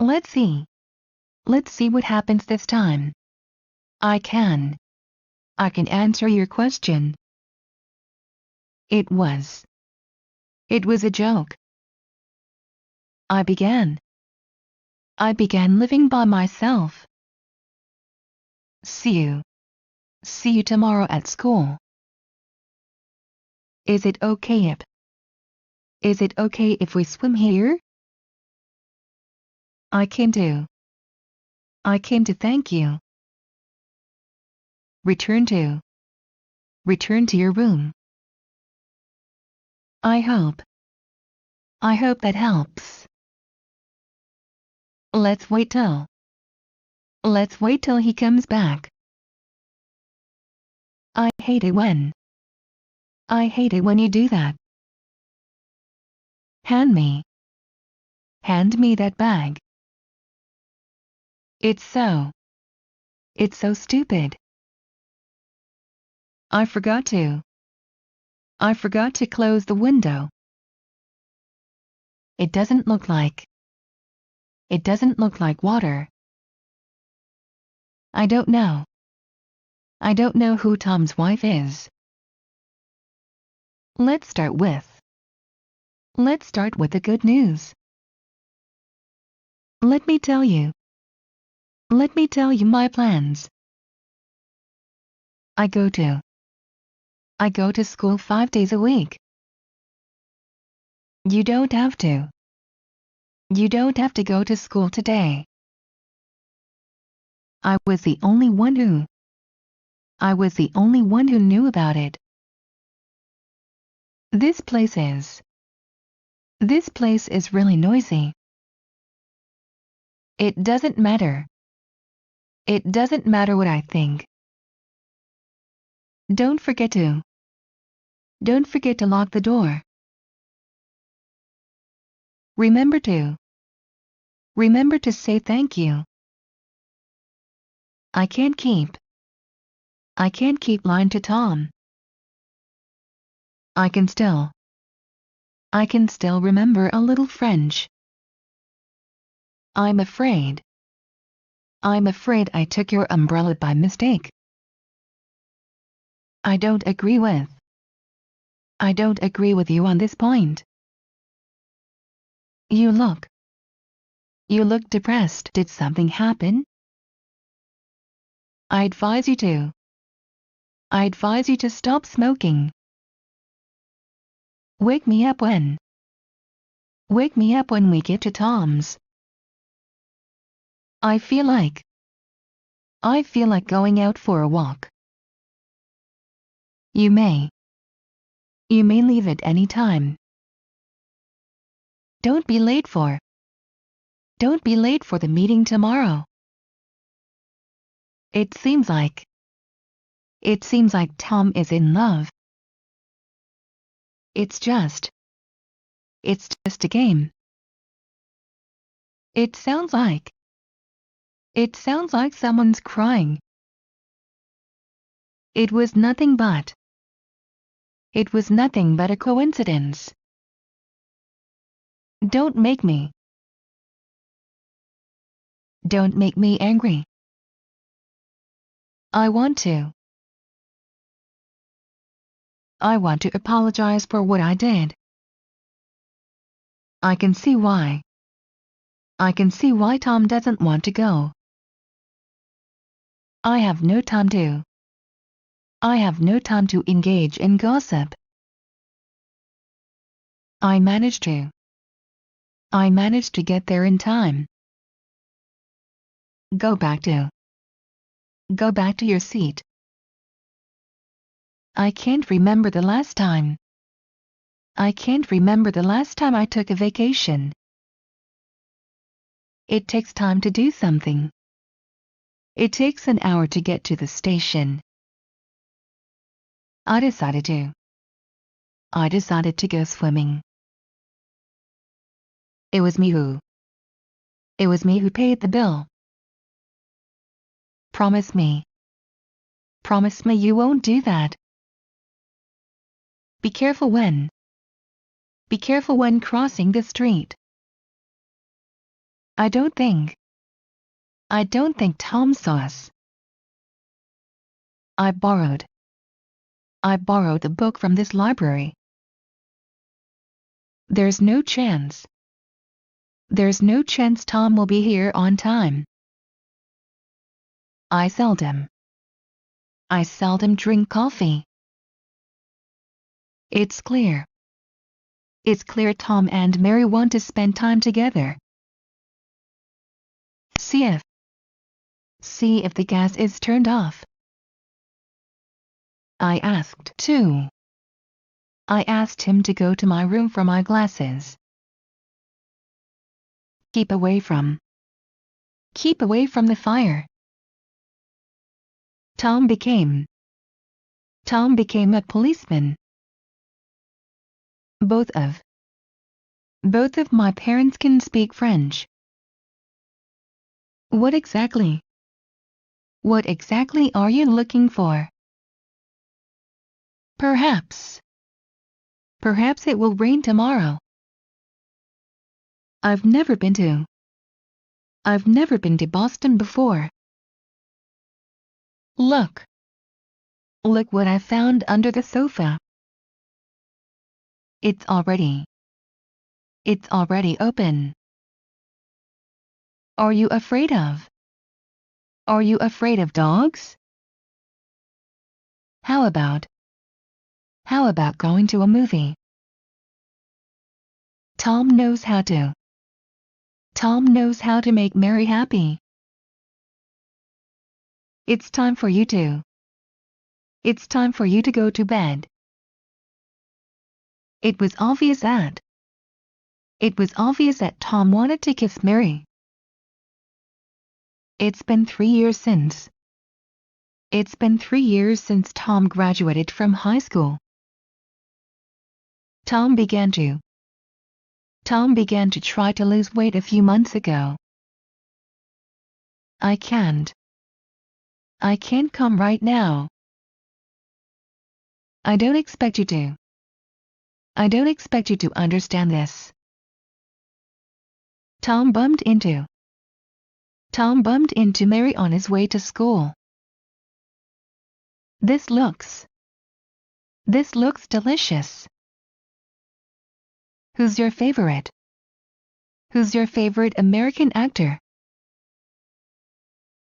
Let's see. Let's see what happens this time. I can answer your question. It was a joke. I began living by myself. See you tomorrow at school. Is it okay if we swim here? I came to thank you. Return to your room. I hope that helps. Let's wait till he comes back. I hate it when you do that. Hand me that bag. It's so stupid. I forgot to close the window. It doesn't look like water. I don't know who Tom's wife is. Let's start with the good news. Let me tell you my plans. I go to school 5 days a week. You don't have to go to school today. I was the only one who knew about it. This place is really noisy. It doesn't matter what I think. Don't forget to lock the door. Remember to say thank you. I can't keep lying to Tom. I can still remember a little French. I'm afraid I took your umbrella by mistake. I don't agree with you on this point. You look depressed. Did something happen? I advise you to stop smoking. Wake me up when we get to Tom's. I feel like going out for a walk. You may leave at any time. Don't be late for the meeting tomorrow. It seems like Tom is in love. It's just a game. It sounds like someone's crying. It was nothing but a coincidence. Don't make me angry. I want to apologize for what I did. I can see why Tom doesn't want to go. I have no time to engage in gossip. I managed to get there in time. Go back to your seat. I can't remember the last time I took a vacation. It takes time to do something. It takes an hour to get to the station. I decided to go swimming. It was me who paid the bill. Promise me you won't do that. Be careful when crossing the street. I don't think Tom saw us. I borrowed the book from this library. There's no chance Tom will be here on time. I seldom drink coffee. It's clear Tom and Mary want to spend time together. See if the gas is turned off. I asked him to go to my room for my glasses. Keep away from the fire. Tom became a policeman. Both of my parents can speak French. What exactly are you looking for? Perhaps it will rain tomorrow. I've never been to Boston before. Look what I found under the sofa. It's already open. Are you afraid of dogs? How about going to a movie? Tom knows how to make Mary happy. It's time for you to go to bed. It was obvious that Tom wanted to kiss Mary. It's been 3 years since Tom graduated from high school. Tom began to try to lose weight a few months ago. I can't come right now. I don't expect you to understand this. Tom bumped into Mary on his way to school. This looks delicious. Who's your favorite American actor?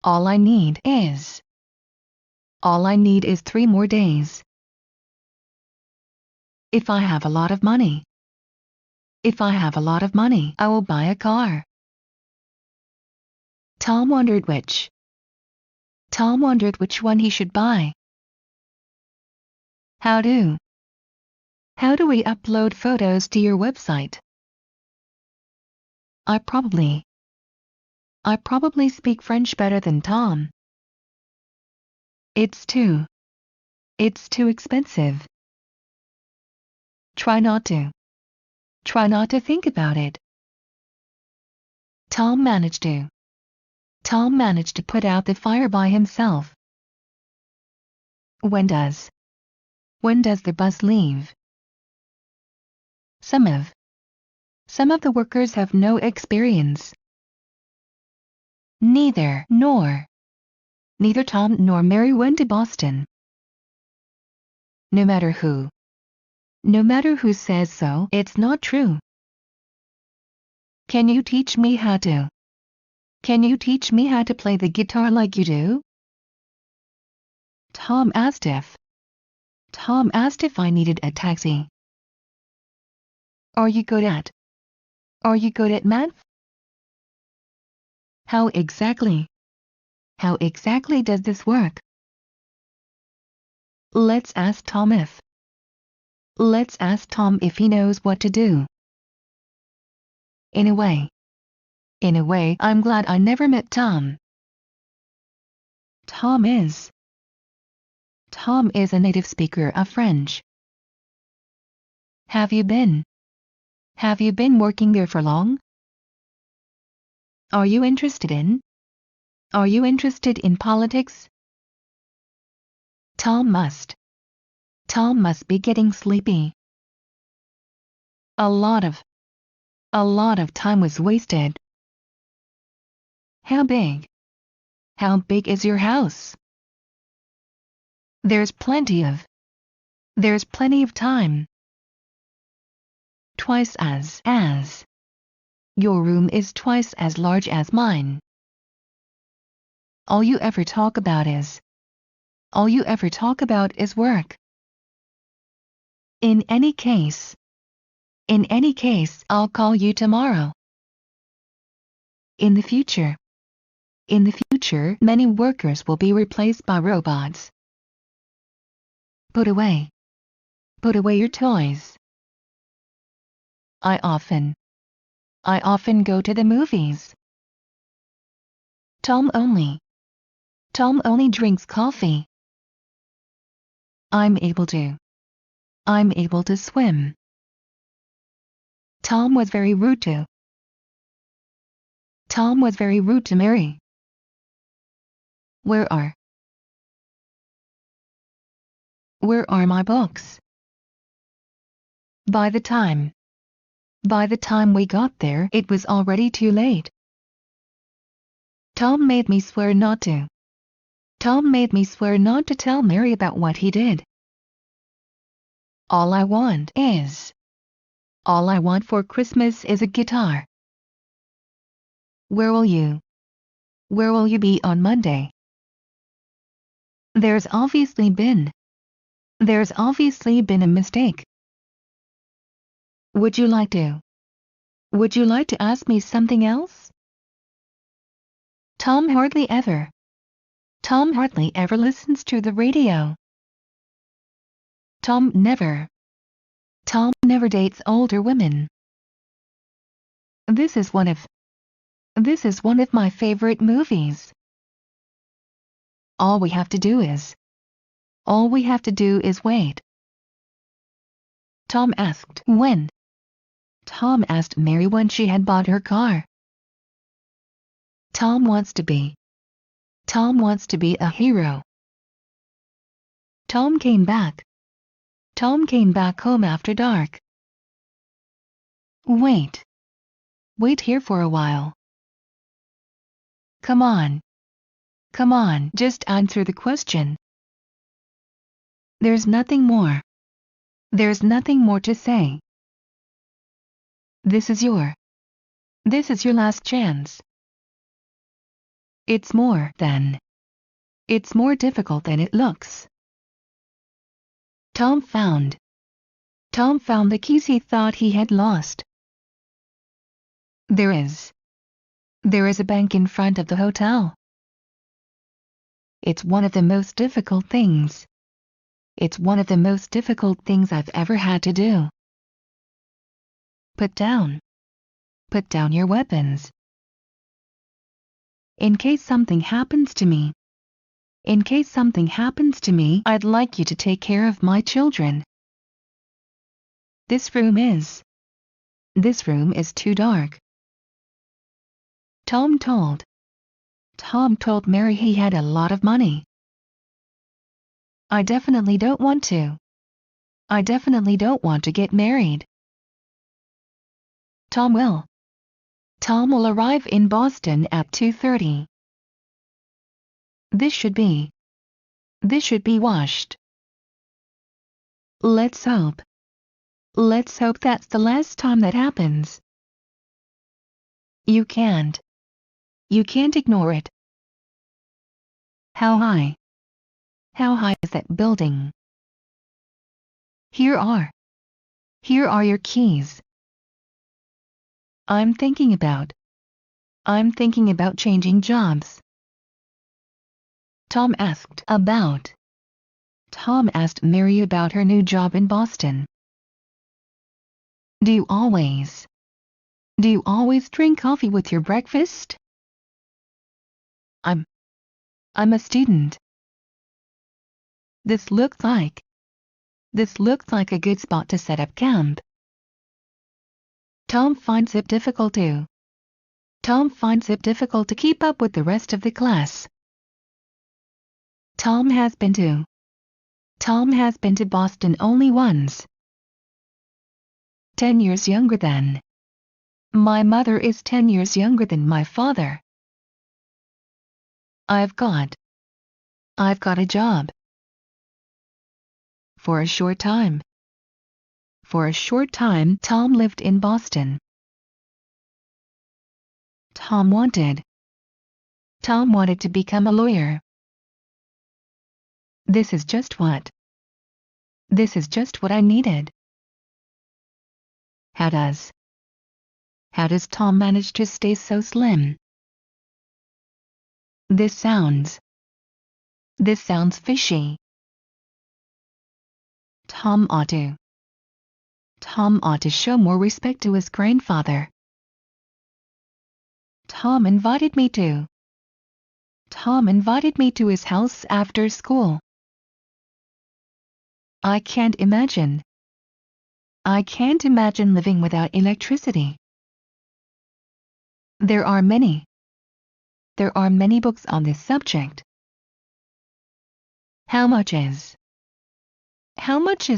All I need is 3 more days. If I have a lot of money, I will buy a car. Tom wondered which one he should buy. How do we upload photos to your website? I probably speak French better than Tom. It's too expensive. Try not to think about it. Tom managed to put out the fire by himself. When does the bus leave? Some of the workers have no experience. Neither Tom nor Mary went to Boston. No matter who says so, it's not true. Can you teach me how to play the guitar like you do? Tom asked if I needed a taxi. Are you good at math? How exactly does this work? Let's ask Tom if he knows what to do. In a way, I'm glad I never met Tom. Tom is a native speaker of French. Have you been working there for long? Are you interested in politics? Tom must be getting sleepy. A lot of time was wasted. How big? How big is your house? There's plenty of. There's plenty of time. Twice as. Your room is twice as large as mine. All you ever talk about is. All you ever talk about is work. In any case, I'll call you tomorrow. In the future, many workers will be replaced by robots. Put away your toys. I often go to the movies. Tom only drinks coffee. I'm able to swim. Tom was very rude to Mary. Where are my books? By the time we got there, it was already too late. Tom made me swear not to tell Mary about what he did. All I want for Christmas is a guitar. Where will you be on Monday? There's obviously been a mistake. Would you like to ask me something else? Tom hardly ever listens to the radio. Tom never dates older women. This is one of my favorite movies. All we have to do is wait. Tom asked Mary when she had bought her car. Tom wants to be a hero. Tom came back home after dark. Wait here for a while. Come on, just answer the question. There's nothing more to say. This is your last chance. It's more difficult than it looks. Tom found the keys he thought he had lost. There is a bank in front of the hotel. It's one of the most difficult things I've ever had to do. Put down your weapons. In case something happens to me, I'd like you to take care of my children. This room is too dark. Tom told Mary he had a lot of money. I definitely don't want to get married. Tom will arrive in Boston at 2:30. This should be washed. Let's hope that's the last time that happens. You can't ignore it. How high is that building? Here are your keys. I'm thinking about changing jobs. Tom asked Mary about her new job in Boston. Do you always drink coffee with your breakfast? I'm a student. This looks like a good spot to set up camp. Tom finds it difficult to keep up with the rest of the class. Tom has been to Boston only once. 10 years younger than. My mother is 10 years younger than my father. I've got a job. For a short time. For a short time, Tom lived in Boston. Tom wanted to become a lawyer. This is just what I needed. How does Tom manage to stay so slim? This sounds fishy. Tom ought to show more respect to his grandfather. Tom invited me to his house after school. I can't imagine living without electricity. There are many books on this subject. How much is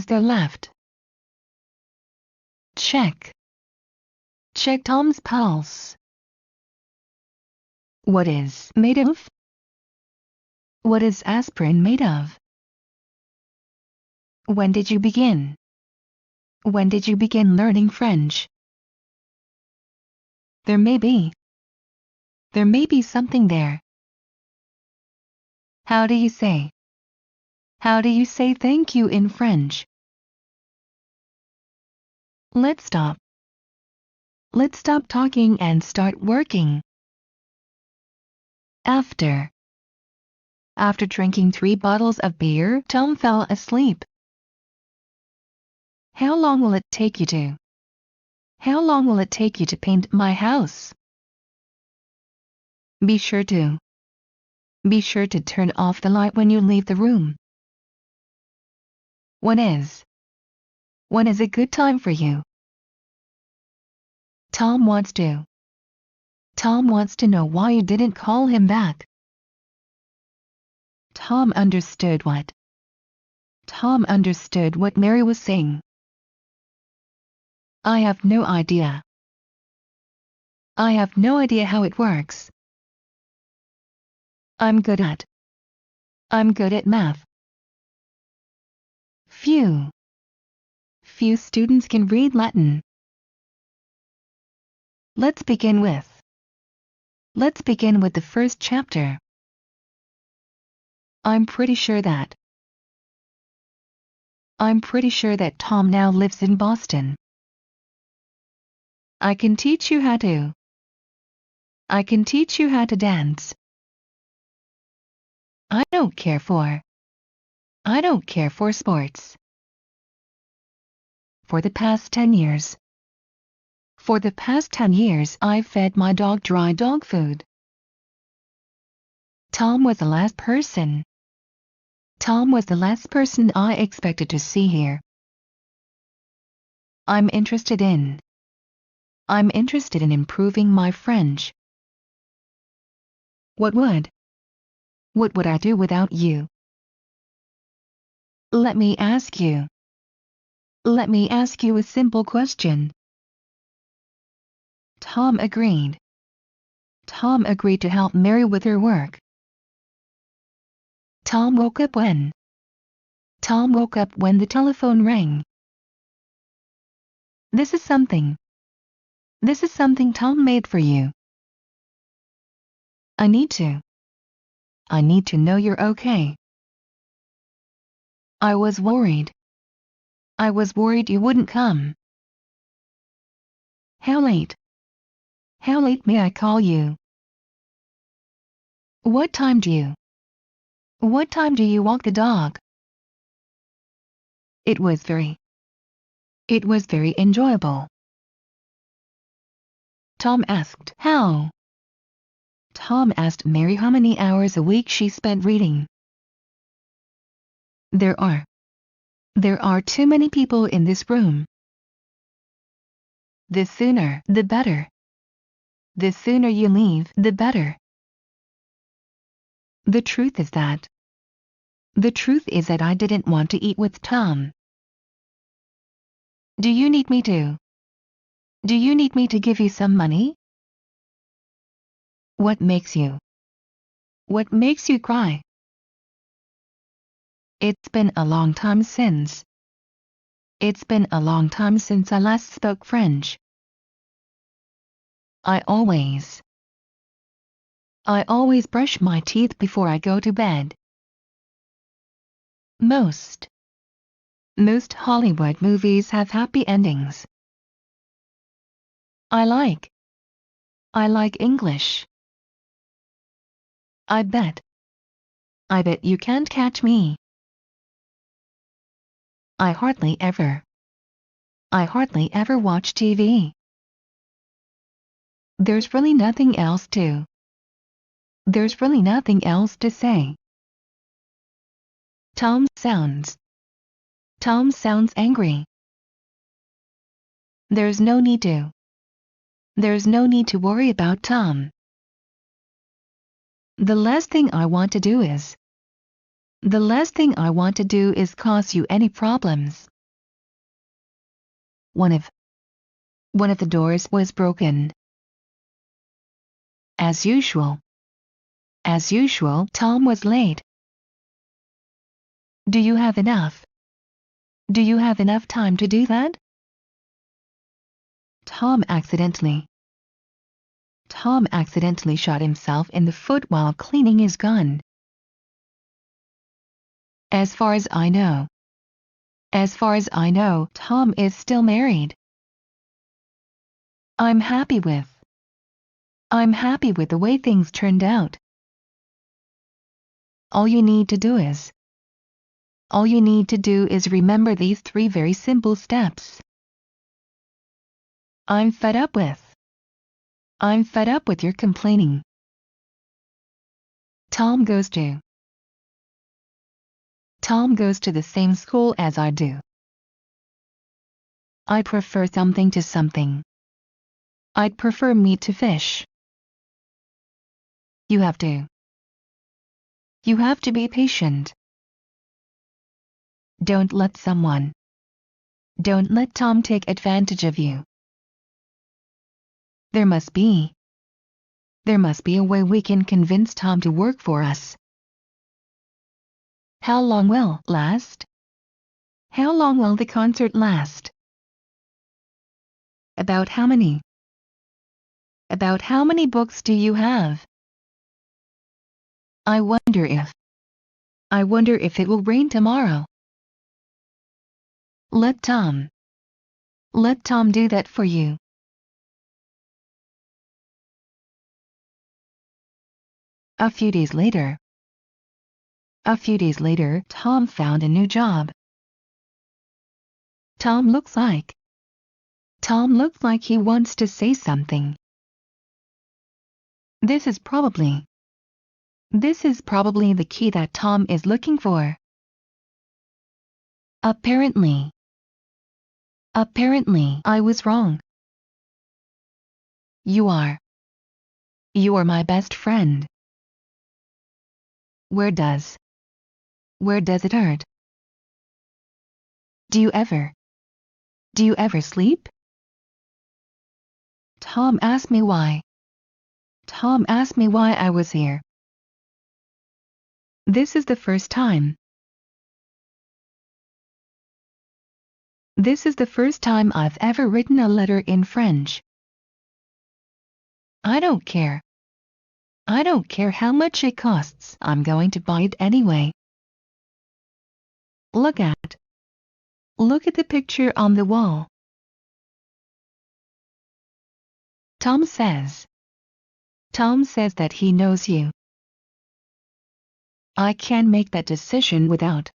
there left? Check Tom's pulse. What is made of? What is aspirin made of? When did you begin learning French? There may be something there. How do you say thank you in French? Let's stop talking and start working. After drinking 3 bottles of beer, Tom fell asleep. How long will it take you to paint my house? Be sure to turn off the light when you leave the room. When is a good time for you? Tom wants to know why you didn't call him back. Tom understood what Mary was saying. I have no idea how it works. I'm good at math. Few students can read Latin. Let's begin with the first chapter. I'm pretty sure that Tom now lives in Boston. I can teach you how to dance. I don't care for sports. For the past 10 years, I've fed my dog dry dog food. Tom was the last person I expected to see here. I'm interested in improving my French. What would I do without you? Let me ask you a simple question. Tom agreed to help Mary with her work. Tom woke up when the telephone rang. This is something Tom made for you. I need to know you're okay. I was worried you wouldn't come. How late may I call you? What time do you walk the dog? It was very enjoyable. Tom asked Mary how many hours a week she spent reading. There are too many people in this room. The sooner the better. The sooner you leave, the better. The truth is that I didn't want to eat with Tom. Do you need me to give you some money? What makes you What makes you cry? It's been a long time since. It's been a long time since I last spoke French. I always brush my teeth before I go to bed. Most Hollywood movies have happy endings. I like English. I bet you can't catch me. I hardly ever watch TV. There's really nothing else to say. Tom sounds angry. There's no need to worry about Tom. The last thing I want to do is cause you any problems. One of the doors was broken. As usual, Tom was late. Do you have enough time to do that? Tom accidentally shot himself in the foot while cleaning his gun. As far as I know, Tom is still married. I'm happy with the way things turned out. All you need to do is remember these 3 very simple steps. I'm fed up with your complaining. Tom goes to the same school as I do. I prefer something to something. I'd prefer meat to fish. You have to be patient. Don't let Tom take advantage of you. There must be a way we can convince Tom to work for us. How long will the concert last? About how many books do you have? I wonder if it will rain tomorrow. Let Tom do that for you. A few days later, Tom found a new job. Tom looks like he wants to say something. This is probably the key that Tom is looking for. Apparently, I was wrong. You are my best friend. Where does it hurt? Do you ever sleep? Tom asked me why I was here. This is the first time I've ever written a letter in French. I don't care how much it costs, I'm going to buy it anyway. Look at the picture on the wall. Tom says that he knows you. I can't make that decision without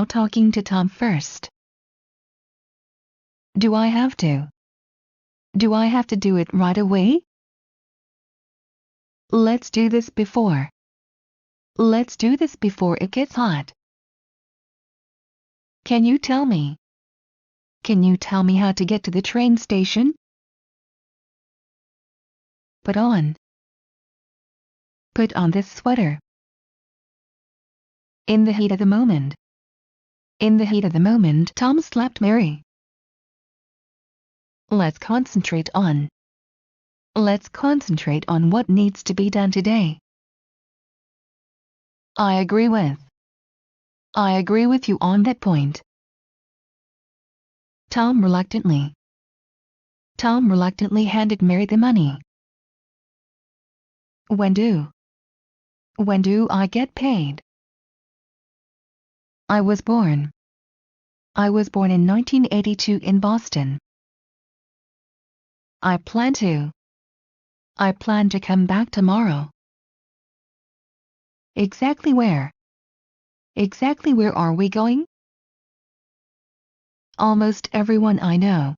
talking to Tom first. Do I have to do it right away? Let's do this before it gets hot. Can you tell me how to get to the train station? Put on this sweater. In the heat of the moment, Tom slapped Mary. Let's concentrate on Let's concentrate on what needs to be done today. I agree with you on that point. Tom reluctantly handed Mary the money. When do I get paid? I was born in 1982 in Boston. I plan to come back tomorrow. Exactly where are we going? Almost everyone I know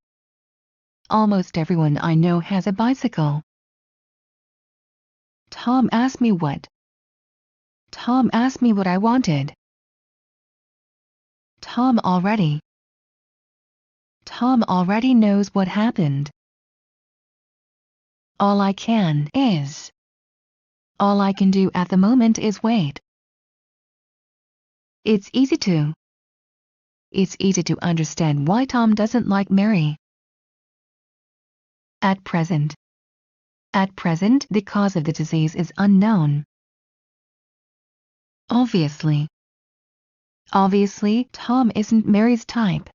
has a bicycle. Tom asked me what I wanted. Tom already knows what happened. All I can do at the moment is wait. It's easy to understand why Tom doesn't like Mary. At present, the cause of the disease is unknown. Obviously, Tom isn't Mary's type.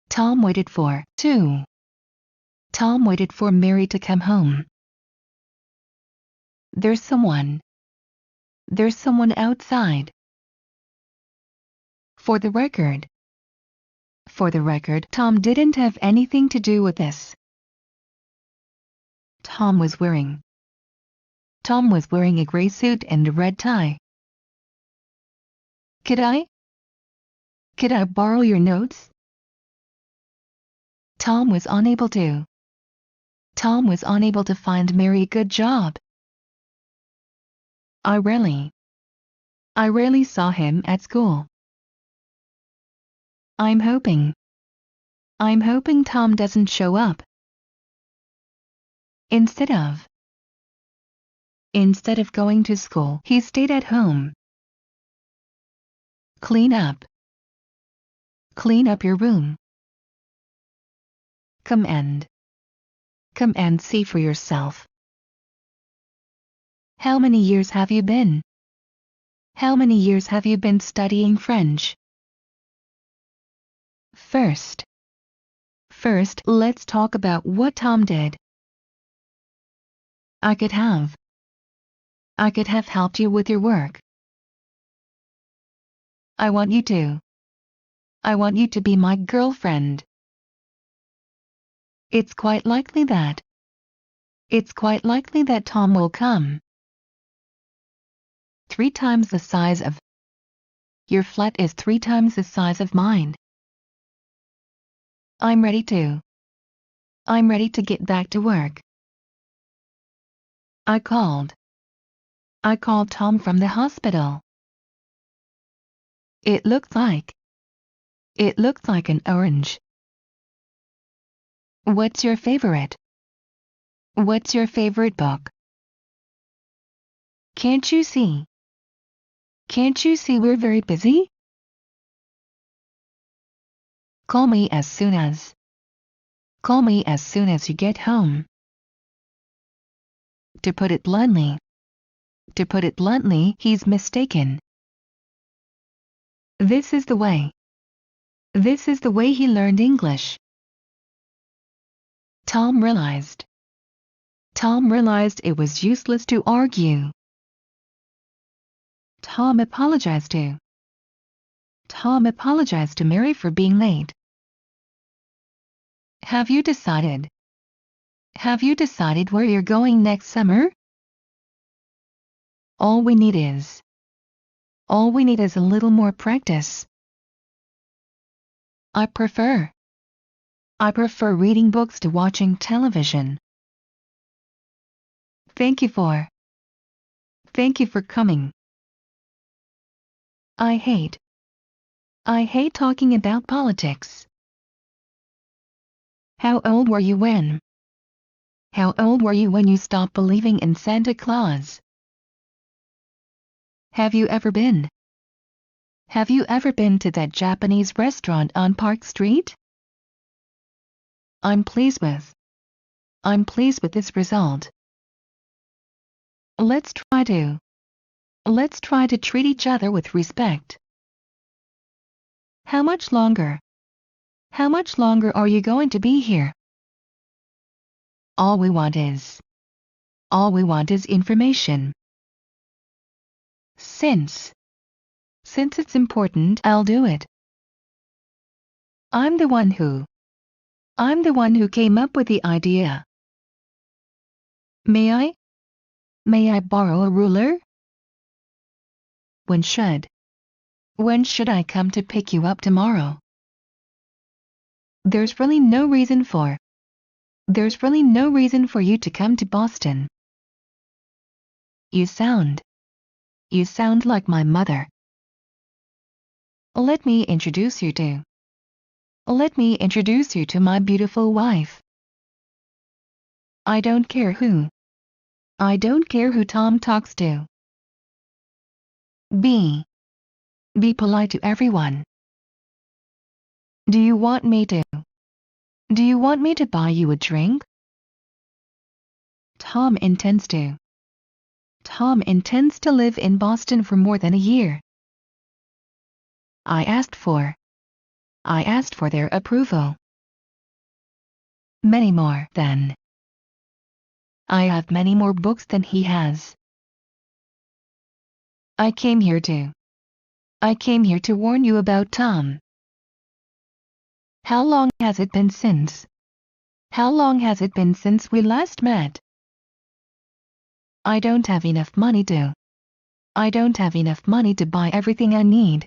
Tom waited for Mary to come home. There's someone outside. For the record, Tom didn't have anything to do with this. Tom was wearing a gray suit and a red tie. Could I borrow your notes? Tom was unable to find Mary a good job. I rarely saw him at school. I'm hoping Tom doesn't show up. Instead of going to school, he stayed at home. Clean up your room. Come and see for yourself. How many years have you been studying French? First, let's talk about what Tom did. I could have helped you with your work. I want you to be my girlfriend. It's quite likely that Tom will come. 3 times the size of your flat is 3 times the size of mine. I'm ready to get back to work. I called Tom from the hospital. It looked like an orange. What's your favorite book? Can't you see we're very busy? Call me as soon as you get home. To put it bluntly, he's mistaken. This is the way he learned English. Tom realized it was useless to argue. Tom apologized to Mary for being late. Have you decided where you're going next summer? All we need is a little more practice. I prefer reading books to watching television. Thank you for coming. I hate talking about politics. How old were you when you stopped believing in Santa Claus? Have you ever been to that Japanese restaurant on Park Street? I'm pleased with I'm pleased with this result. Let's try to treat each other with respect. How much longer? How much longer are you going to be here? All we want is information. Since it's important, I'll do it. I'm the one who came up with the idea. May I borrow a ruler? When should I come to pick you up tomorrow? There's really no reason for you to come to Boston. You sound like my mother. Let me introduce you to my beautiful wife. I don't care who Tom talks to. Be polite to everyone. Do you want me to buy you a drink? Tom intends to live in Boston for more than a year. I asked for their approval. Many more than. I have many more books than he has. I came here to warn you about Tom. How long has it been since we last met? I don't have enough money to buy everything I need.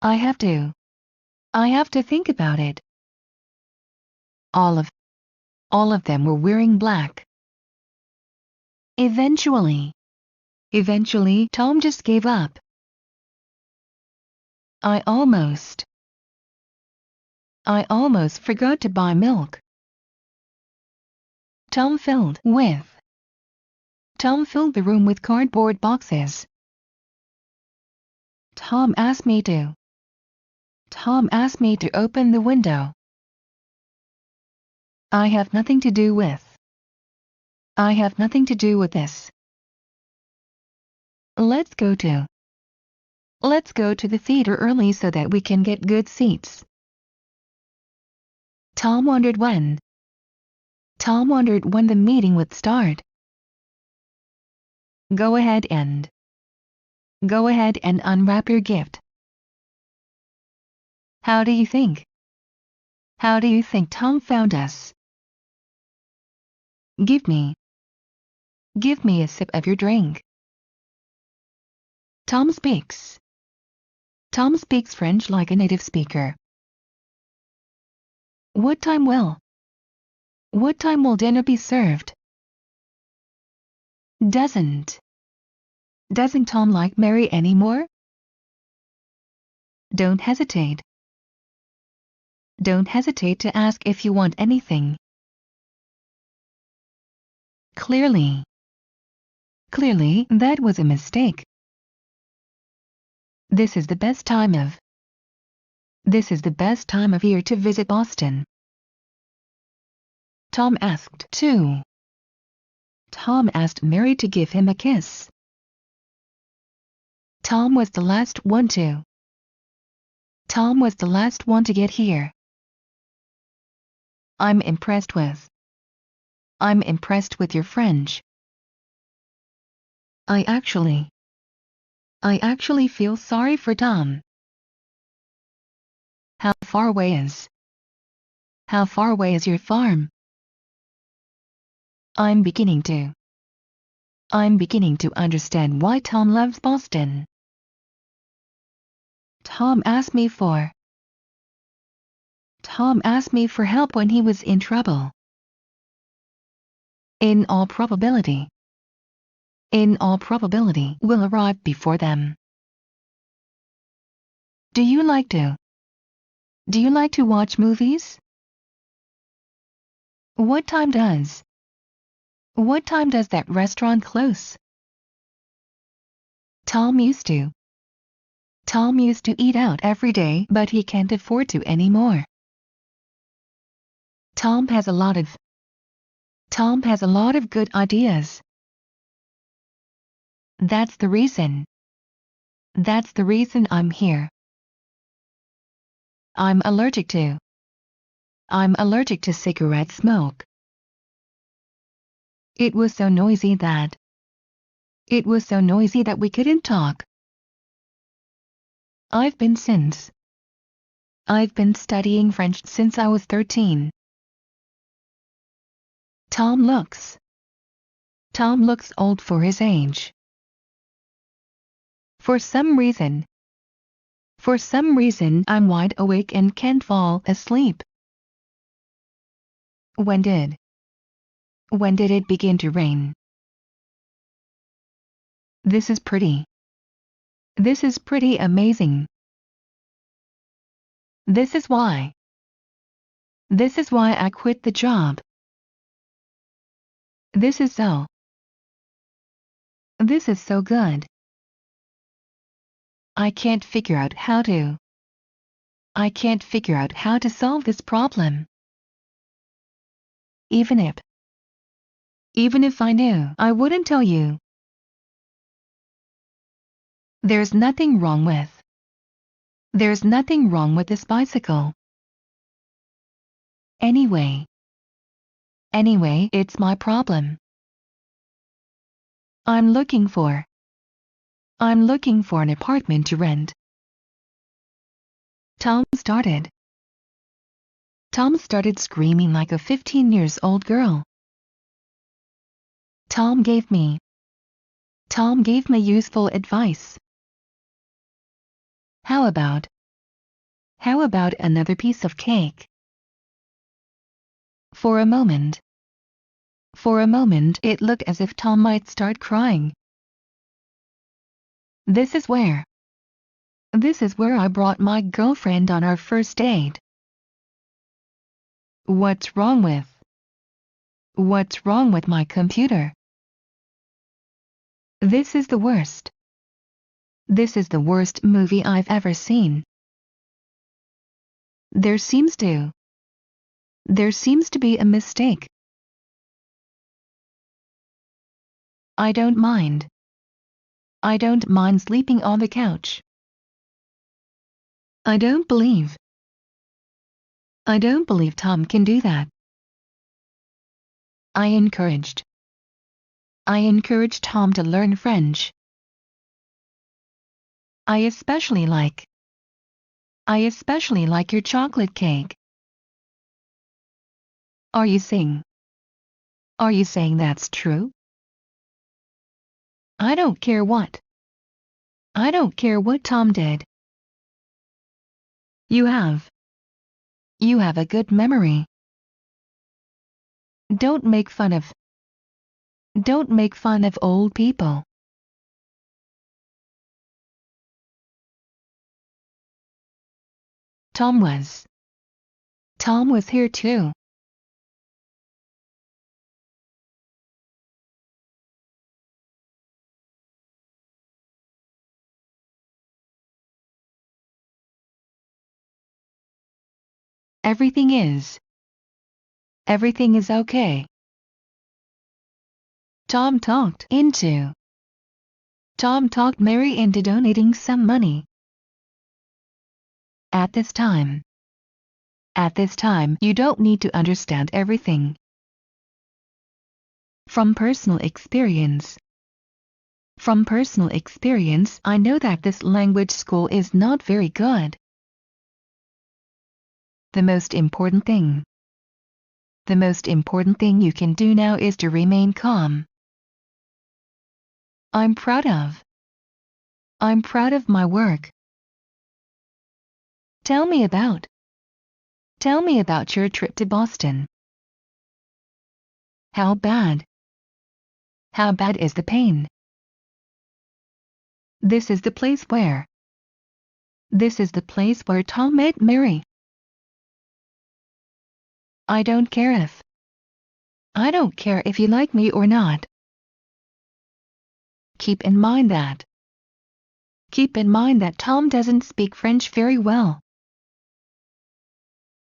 I have to think about it. All of them were wearing black. Eventually, Tom just gave up. I almost forgot to buy milk. Tom filled the room with cardboard boxes. Tom asked me to open the window. I have nothing to do with this. Let's go to the theater early so that we can get good seats. Tom wondered when the meeting would start. Go ahead and unwrap your gift. How do you think Tom found us? Give me a sip of your drink. Tom speaks French like a native speaker. What time will dinner be served? Doesn't Tom like Mary anymore? Don't hesitate to ask if you want anything. Clearly, that was a mistake. This is the best time of year to visit Boston. Tom asked Mary to give him a kiss. Tom was the last one to get here. I'm impressed with your French. I actually feel sorry for Tom. How far away is your farm? I'm beginning to understand why Tom loves Boston. Tom asked me for help when he was in trouble. In all probability, will arrive before them. Do you like to watch movies? What time does that restaurant close? Tom used to eat out every day, but he can't afford to anymore. Tom has a lot of Tom has a lot of good ideas. That's the reason. That's the reason I'm here. I'm allergic to cigarette smoke. It was so noisy that we couldn't talk. I've been studying French since I was 13. Tom looks old for his age. For some reason, I'm wide awake and can't fall asleep. When did it begin to rain? This is pretty amazing. This is why I quit the job. This is so good. I can't figure out how to solve this problem. Even if I knew, I wouldn't tell you. There's nothing wrong with this bicycle. Anyway, it's my problem. I'm looking for an apartment to rent. Tom started screaming like a 15-year-old girl. Tom gave me useful advice. How about another piece of cake? For a moment, it looked as if Tom might start crying. This is where I brought my girlfriend on our first date. What's wrong with my computer? This is the worst movie I've ever seen. There seems to be a mistake. I don't mind sleeping on the couch. I don't believe Tom can do that. I encouraged Tom to learn French. I especially like your chocolate cake. Are you saying that's true? I don't care what Tom did. You have a good memory. Don't make fun of old people. Tom was here too. Everything is okay. Tom talked Mary into donating some money. At this time, you don't need to understand everything. From personal experience, I know that this language school is not very good. The most important thing you can do now is to remain calm. I'm proud of my work. Tell me about your trip to Boston. How bad is the pain? This is the place where Tom met Mary. I don't care if you like me or not. Keep in mind that Tom doesn't speak French very well.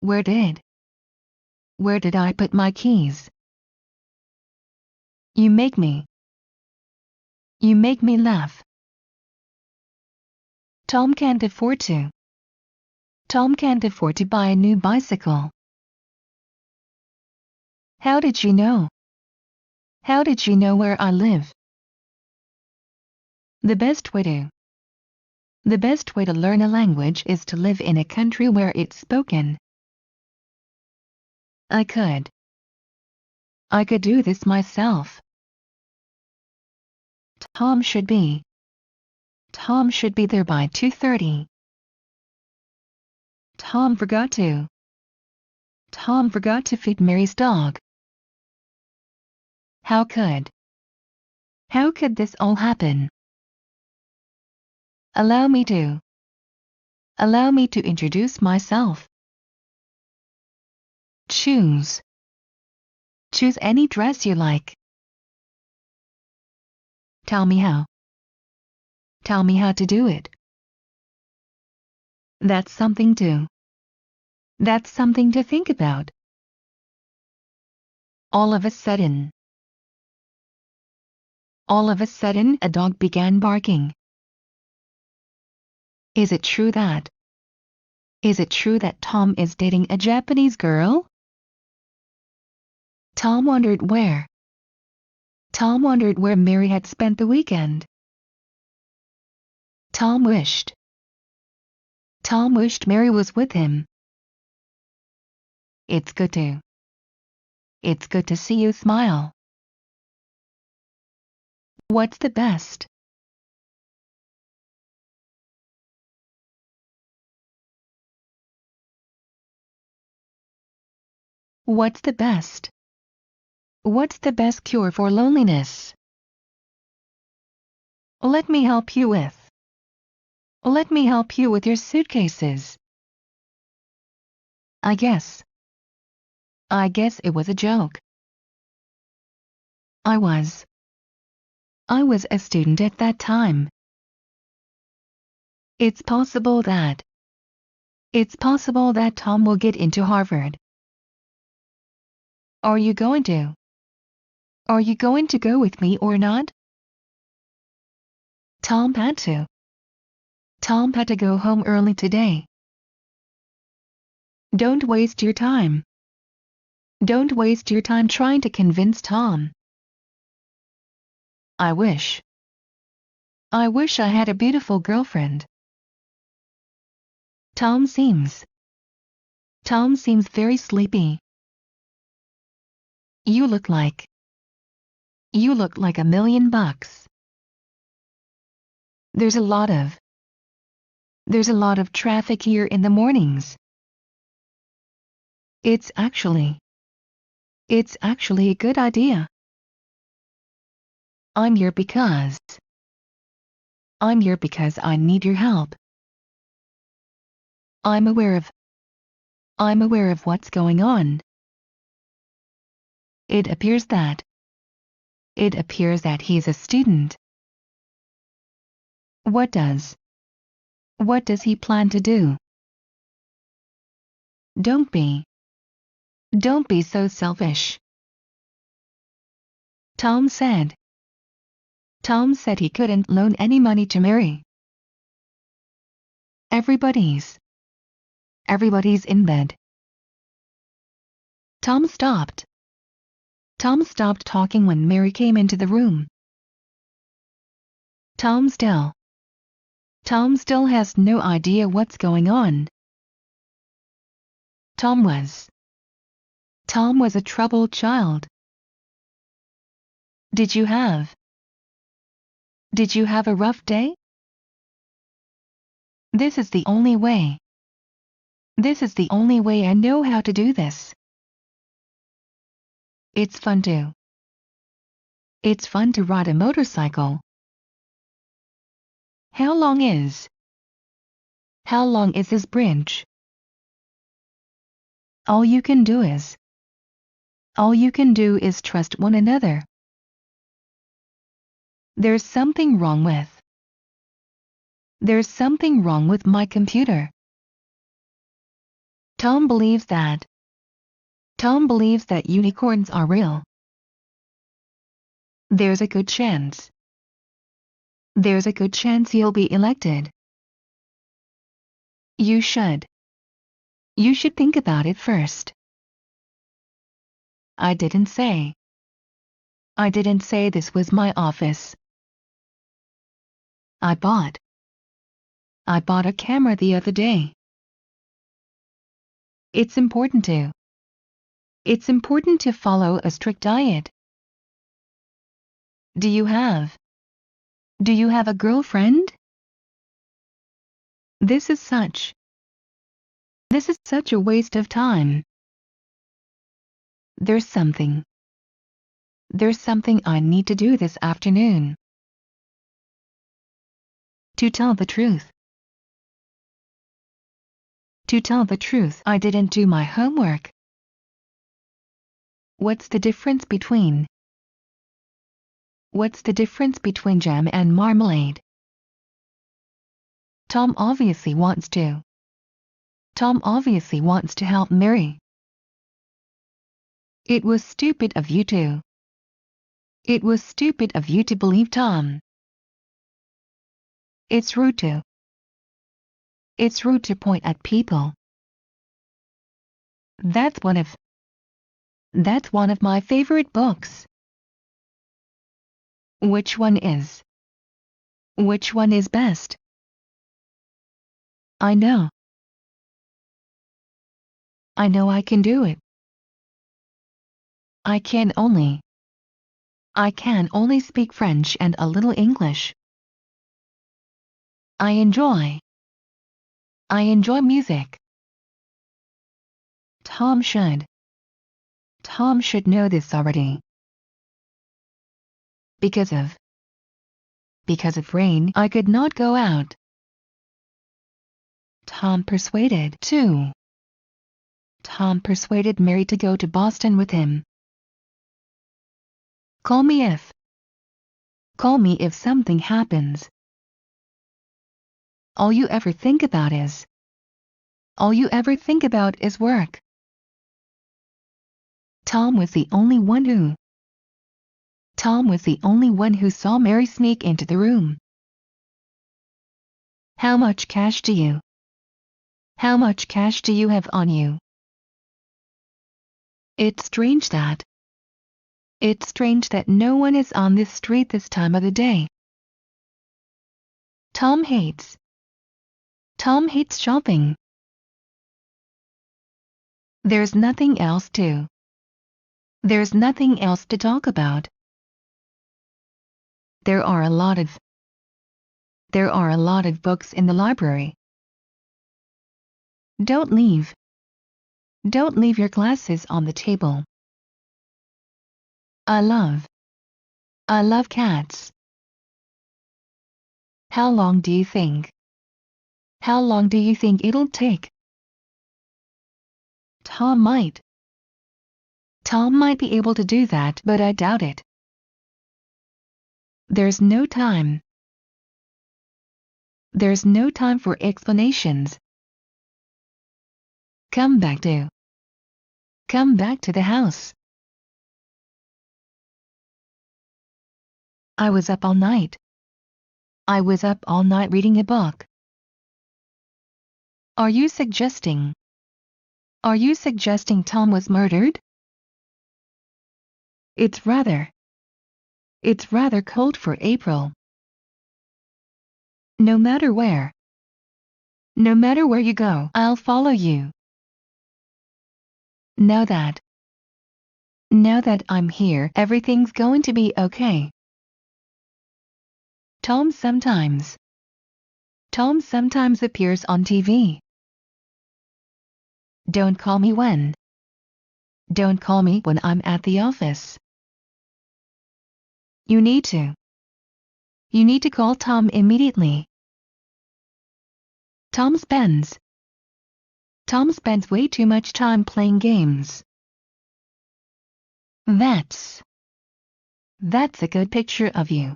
Where did I put my keys? You make me. You make me laugh. Tom can't afford to. Tom can't afford to buy a new bicycle. How did you know? How did you know where I live? The best way to learn a language is to live in a country where it's spoken. I could do this myself. Tom should be there by 2:30. Tom forgot to feed Mary's dog. How could this all happen? Allow me to introduce myself. Choose any dress you like. Tell me how to do it. That's something to think about. All of a sudden, a dog began barking. Is it true that Tom is dating a Japanese girl? Tom wondered where Mary had spent the weekend. Tom wished Mary was with him. It's good to see you smile. What's the best? What's the best? What's the best cure for loneliness? Let me help you with your suitcases. I guess it was a joke. I was a student at that time. It's possible that Tom will get into Harvard. Are you going to go with me or not? Tom had to go home early today. Don't waste your time trying to convince Tom. I wish I had a beautiful girlfriend. Tom seems very sleepy. You look like $1,000,000. There's a lot of traffic here in the mornings. It's actually a good idea. I'm here because I need your help. I'm aware of what's going on. It appears that he's a student. What does he plan to do? Don't be so selfish. Tom said he couldn't loan any money to Mary. Everybody's in bed. Tom stopped talking when Mary came into the room. Tom still has no idea what's going on. Tom was a troubled child. Did you have a rough day? This is the only way I know how to do this. It's fun to ride a motorcycle. How long is this bridge? All you can do is trust one another. There's something wrong with my computer. Tom believes that unicorns are real. There's a good chance. There's a good chance you'll be elected. You should. You should think about it first. I didn't say this was my office. I bought a camera the other day. It's important to follow a strict diet. Do you have a girlfriend? This is such a waste of time. There's something I need to do this afternoon. To tell the truth, I didn't do my homework. What's the difference between jam and marmalade? Tom obviously wants to help Mary. It was stupid of you to believe Tom. It's rude to point at people. That's one of my favorite books. Which one is best? I know I can do it. I can only speak French and a little English. I enjoy music. Tom should know this already. Because of rain, I could not go out. Tom persuaded Mary to go to Boston with him. Call me if something happens. All you ever think about is work. Tom was the only one who saw Mary sneak into the room. How much cash do you have on you? It's strange that no one is on this street this time of the day. Tom hates shopping. There's nothing else to talk about. There are a lot of books in the library. Don't leave your glasses on the table. I love cats. How long do you think it'll take? Tom might be able to do that, but I doubt it. There's no time for explanations. Come back to the house. I was up all night reading a book. Are you suggesting Tom was murdered? It's rather cold for April. No matter where you go, I'll follow you. Now that I'm here, everything's going to be okay. Tom sometimes appears on TV. Don't call me when I'm at the office. You need to call Tom immediately. Tom spends way too much time playing games. That's a good picture of you.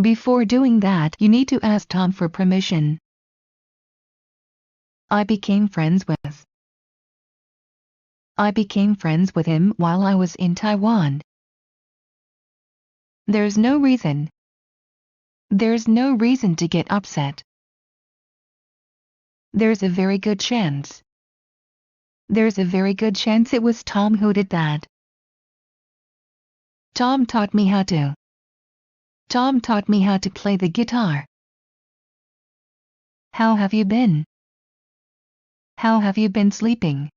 Before doing that, you need to ask Tom for permission. I became friends with I became friends with him while I was in Taiwan. There's no reason. There's no reason to get upset. There's a very good chance. There's a very good chance it was Tom who did that. Tom taught me how to. Tom taught me how to play the guitar. How have you been? How have you been sleeping?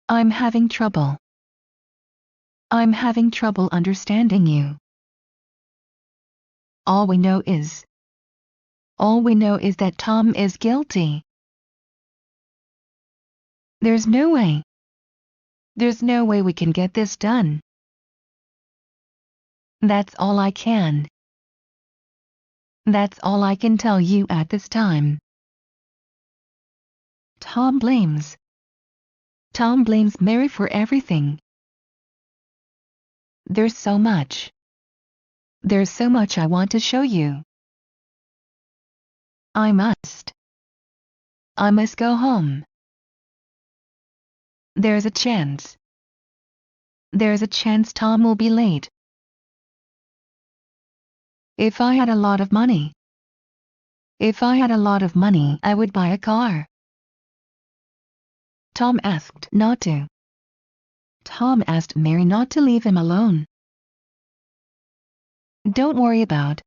I'm having trouble. I'm having trouble understanding you. All we know is that Tom is guilty. There's no way we can get this done. That's all I can tell you at this time. Tom blames Mary for everything. There's so much I want to show you. I must go home. There's a chance Tom will be late. If I had a lot of money, I would buy a car. Tom asked Mary not to leave him alone. Don't worry about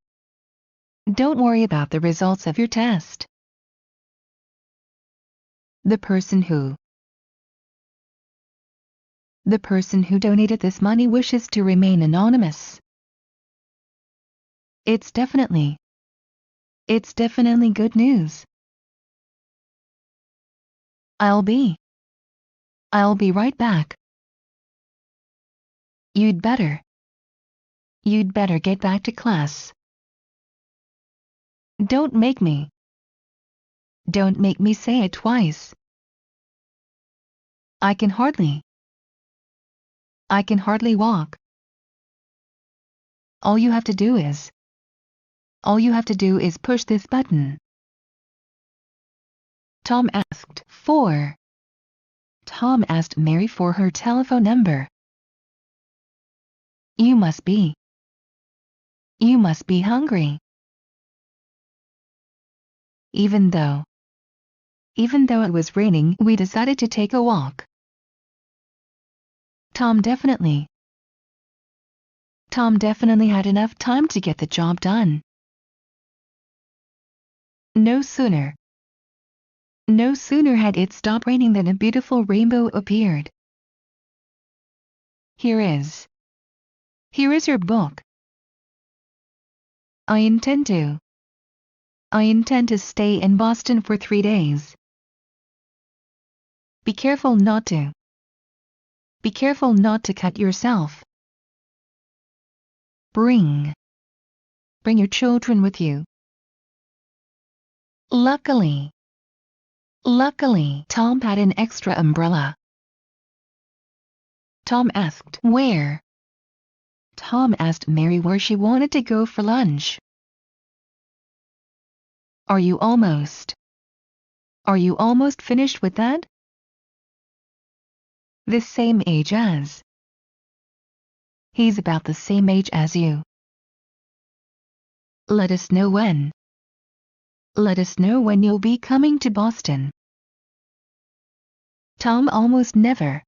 the results of your test. The person who donated this money wishes to remain anonymous. It's definitely good news. I'll be right back. You'd better get back to class. Don't make me say it twice. I can hardly walk. All you have to do is push this button. Tom asked Mary for her telephone number. You must be hungry. Even though it was raining, we decided to take a walk. Tom definitely had enough time to get the job done. No sooner had it stopped raining than a beautiful rainbow appeared. Here is your book. I intend to stay in Boston for 3 days. Be careful not to cut yourself. Bring your children with you. Luckily, Tom had an extra umbrella. Tom asked Mary where she wanted to go for lunch. Are you almost finished with that? The same age as. He's about the same age as you. Let us know when you'll be coming to Boston. Tom almost never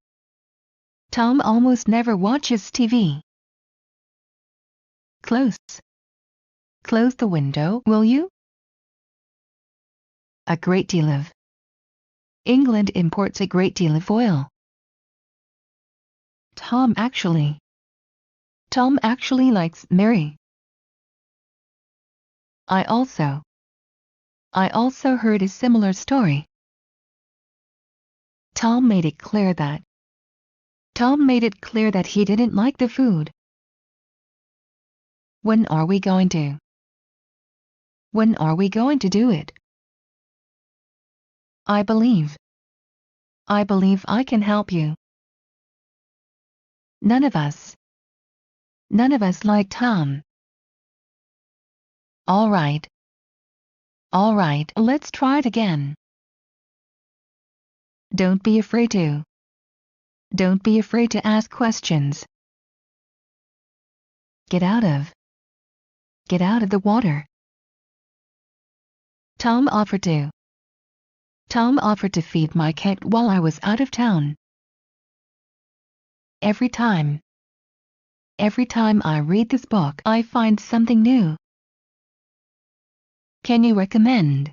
watches TV. Close the window, will you? A great deal of. England imports a great deal of oil. Tom actually likes Mary. I also heard a similar story. Tom made it clear that he didn't like the food. When are we going to do it? I believe I can help you. None of us like Tom. All right, let's try it again. Don't be afraid to. Don't be afraid to ask questions. Get out of. Get out of the water. Tom offered to. Tom offered to feed my cat while I was out of town. Every time I read this book, I find something new. Can you recommend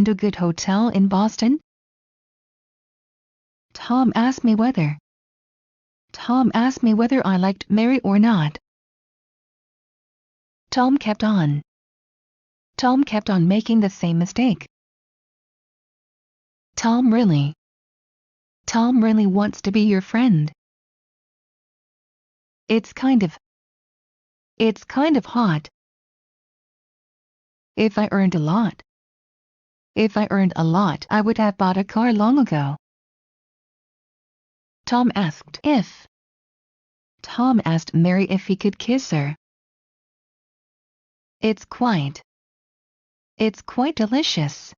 a good hotel in Boston? Tom asked me whether I liked Mary or not. Tom kept on making the same mistake. Tom really wants to be your friend. It's kind of hot. If I earned a lot, I would have bought a car long ago. Tom asked Mary if he could kiss her. It's quite delicious.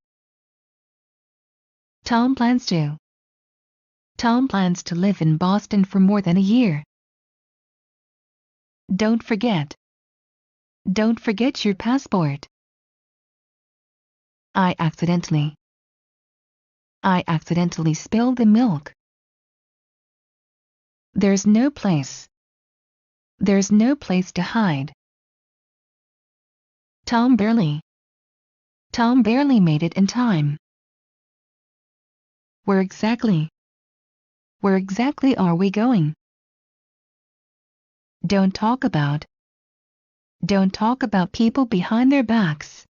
Tom plans to live in Boston for more than a year. Don't forget your passport. I accidentally spilled the milk. There's no place to hide. Tom barely made it in time. Where exactly are we going? Don't talk about people behind their backs.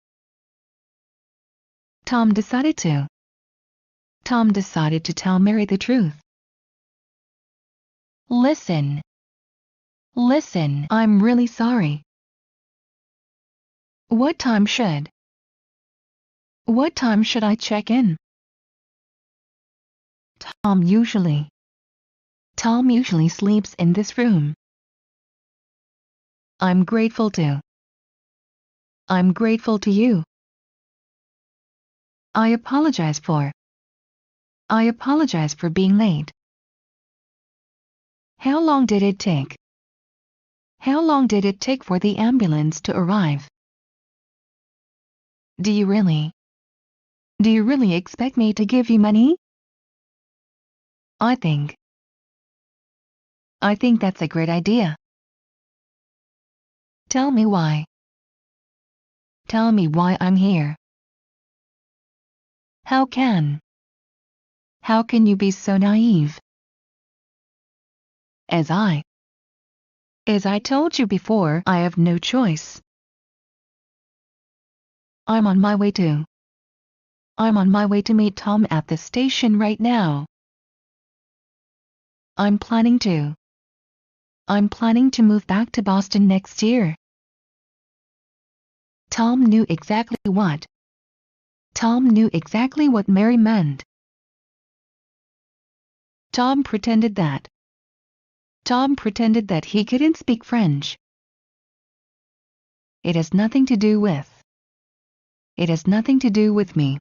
Tom decided to tell Mary the truth. Listen, I'm really sorry. What time should I check in? Tom usually sleeps in this room. I'm grateful to you. I apologize for being late. How long did it take for the ambulance to arrive? Do you really expect me to give you money? I think that's a great idea. Tell me why I'm here. How can you be so naive? As I told you before, I have no choice. I'm on my way to meet Tom at the station right now. I'm planning to move back to Boston next year. Tom knew exactly what Mary meant. Tom pretended that he couldn't speak French. It has nothing to do with me.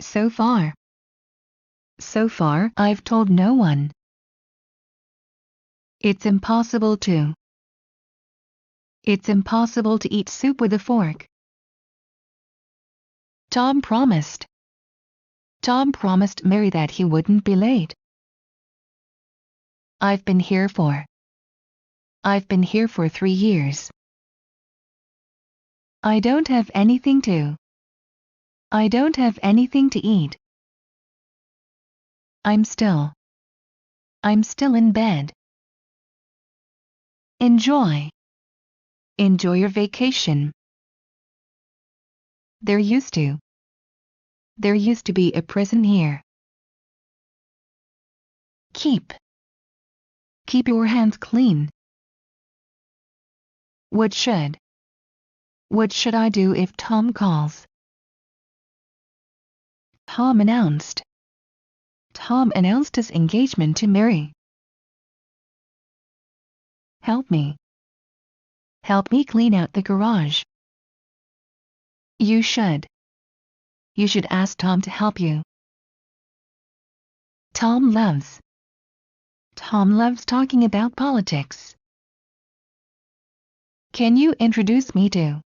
So far, I've told no one. It's impossible to eat soup with a fork. Tom promised Mary that he wouldn't be late. I've been here for 3 years. I don't have anything to eat. I'm still in bed. Enjoy your vacation. There used to be a prison here. Keep your hands clean. What should I do if Tom calls? Tom announced his engagement to Mary. Help me clean out the garage. You should You should ask Tom to help you. Tom loves talking about politics. Can you introduce me to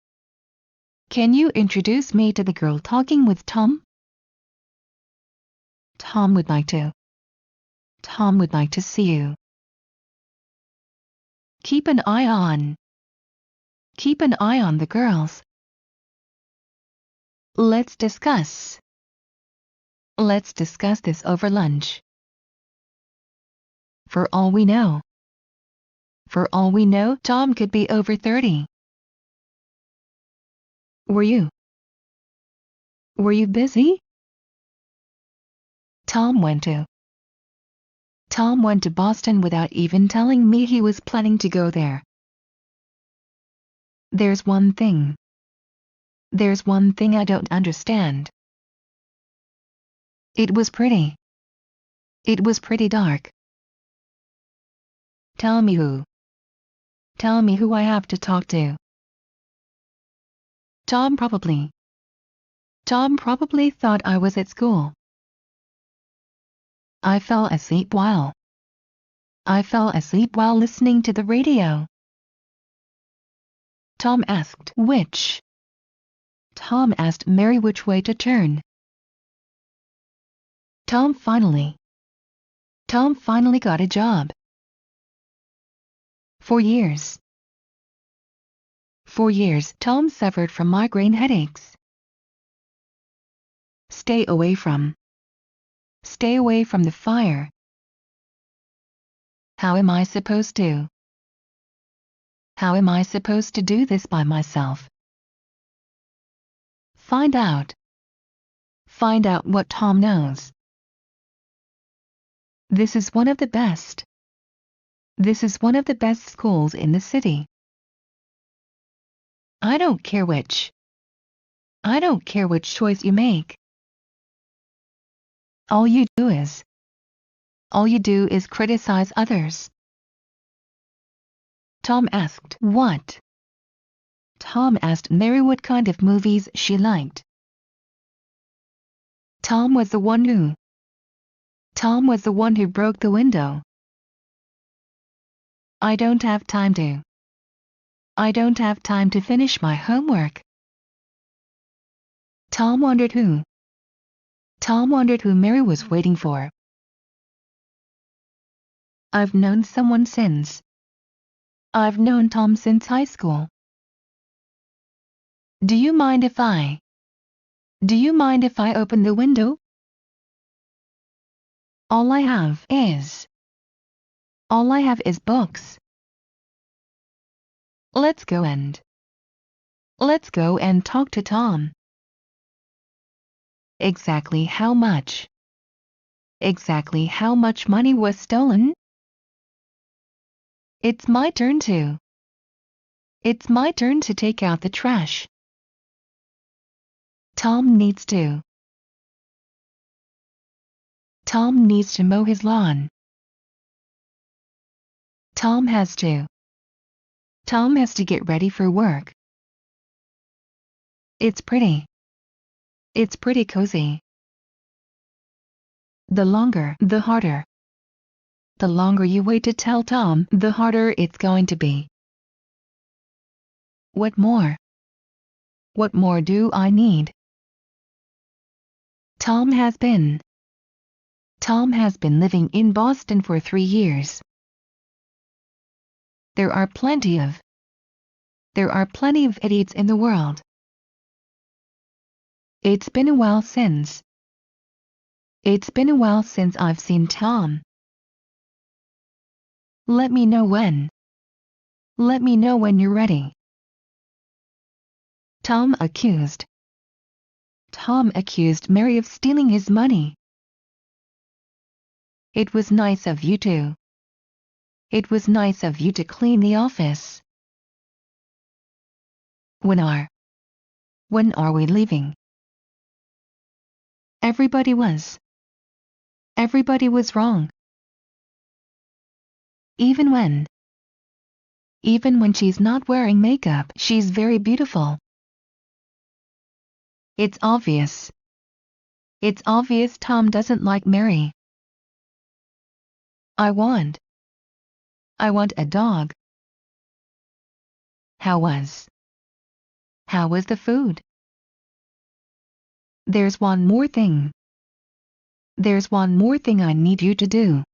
the girl talking with Tom? Tom would like to see you. Keep an eye on the girls. Let's discuss this over lunch. For all we know, Tom could be over 30. Were you busy? Tom went to Boston without even telling me he was planning to go there. There's one thing I don't understand. It was pretty dark. Tell me who I have to talk to. Tom probably thought I was at school. I fell asleep while listening to the radio. Tom asked Mary which way to turn. Tom finally got a job. For years, Tom suffered from migraine headaches. Stay away from the fire. How am I supposed to do this by myself? Find out what Tom knows. This is one of the best schools in the city. I don't care which choice you make. All you do is criticize others. Tom asked Mary what kind of movies she liked. Tom was the one who broke the window. I don't have time to finish my homework. Tom wondered who Mary was waiting for. I've known Tom since high school. Do you mind if I open the window? All I have is books. Let's go and talk to Tom. Exactly how much money was stolen? It's my turn to take out the trash. Tom needs to mow his lawn. Tom has to get ready for work. It's pretty cozy. The longer you wait to tell Tom, the harder it's going to be. What more do I need? Tom has been living in Boston for 3 years. There are plenty of idiots in the world. It's been a while since I've seen Tom. Let me know when you're ready. Tom accused Mary of stealing his money. It was nice of you to clean the office. When are we leaving? Everybody was wrong. Even when she's not wearing makeup, she's very beautiful. It's obvious It's obvious Tom doesn't like Mary. I want a dog. How was the food? There's one more thing. There's one more thing I need you to do.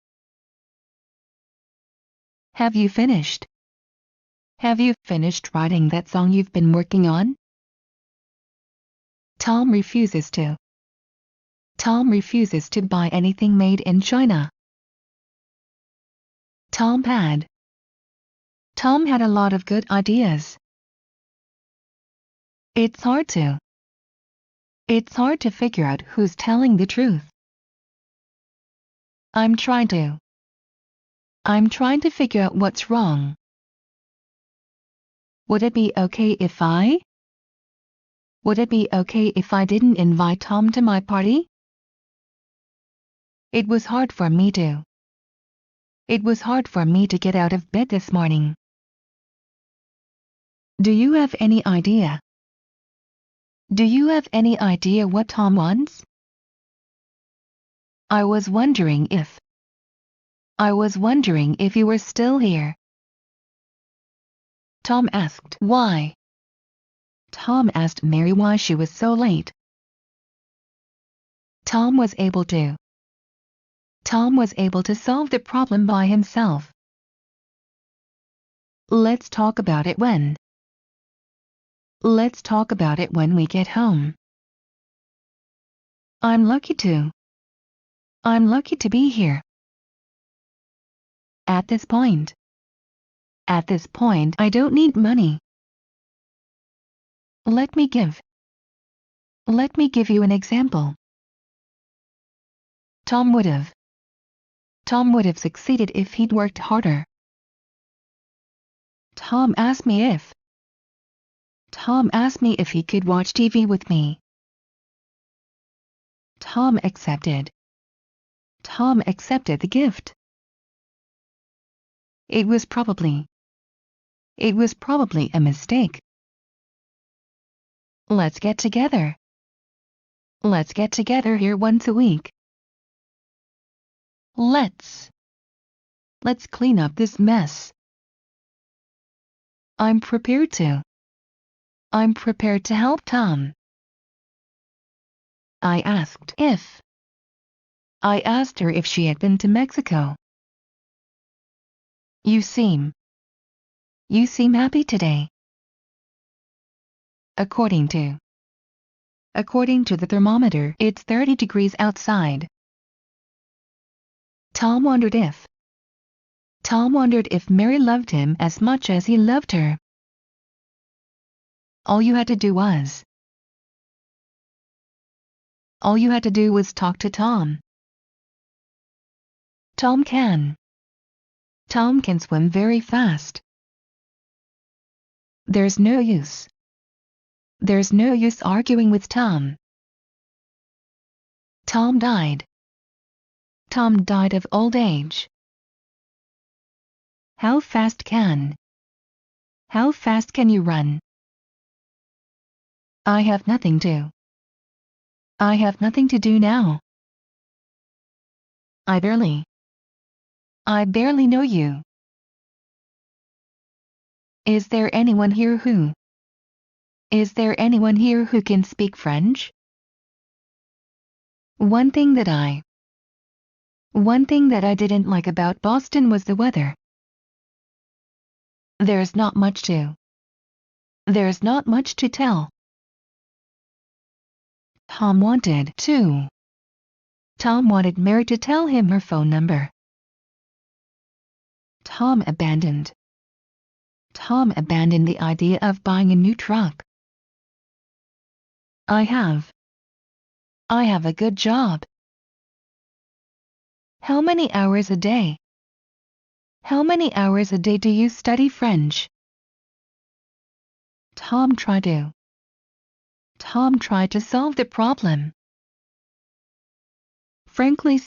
Have you finished? Have you finished writing that song you've been working on? Tom refuses to. Tom refuses to buy anything made in China. Tom had a lot of good ideas. It's hard to figure out who's telling the truth. I'm trying to figure out what's wrong. Would it be okay if I didn't invite Tom to my party? It was hard for me to get out of bed this morning. Do you have any idea? What Tom wants? I was wondering if you were still here. Tom asked why. Tom asked Mary why she was so late. Tom was able to solve the problem by himself. Let's talk about it when we get home. I'm lucky to be here. At this point, I don't need money. Let me give you an example. Tom would have succeeded if he'd worked harder. Tom asked me if he could watch TV with me. Tom accepted the gift. It was probably a mistake. Let's get together here once a week. Let's clean up this mess. I'm prepared to help Tom. I asked her if she had been to Mexico. You seem happy today. According to the thermometer, it's 30 degrees outside. Tom wondered if Mary loved him as much as he loved her. All you had to do was talk to Tom. Tom can swim very fast. There's no use arguing with Tom. Tom died of old age. How fast can you run? I have nothing to do now. I barely know you. Is there anyone here who can speak French? One thing that I didn't like about Boston was the weather. There's not much to tell. Tom wanted Mary to tell him her phone number. Tom abandoned the idea of buying a new truck. I have a good job. How many hours a day do you study French? Tom tried to solve the problem. Frankly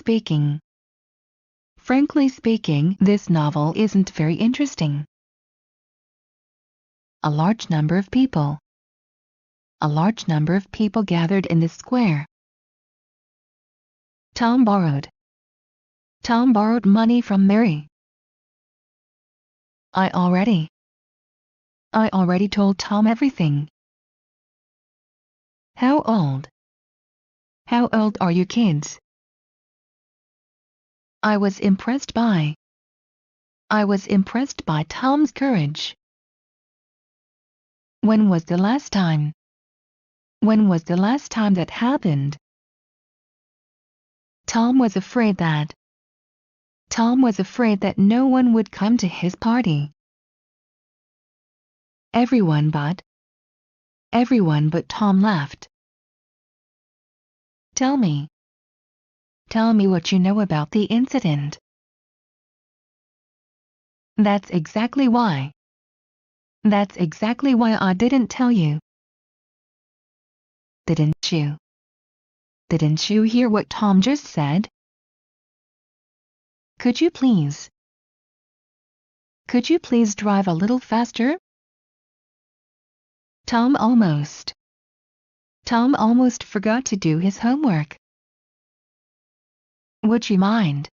speaking, this novel isn't very interesting. A large number of people gathered in the square. Tom borrowed. Tom borrowed money from Mary. I already told Tom everything. How old? How old are you kids? I was impressed by Tom's courage. When was the last time? When was the last time that happened? Tom was afraid that no one would come to his party. Everyone but Tom laughed. Tell me what you know about the incident. That's exactly why I didn't tell you. Didn't you hear what Tom just said? Could you please drive a little faster? Tom almost forgot to do his homework. Would you mind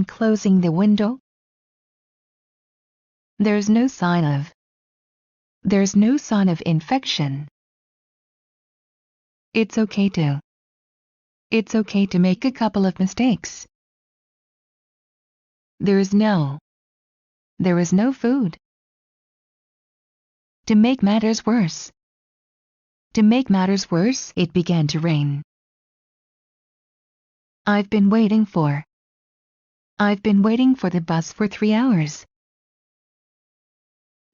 closing the window? There's no sign of infection. It's okay to make a couple of mistakes. There is no food. To make matters worse, it began to rain. I've been waiting for the bus for 3 hours.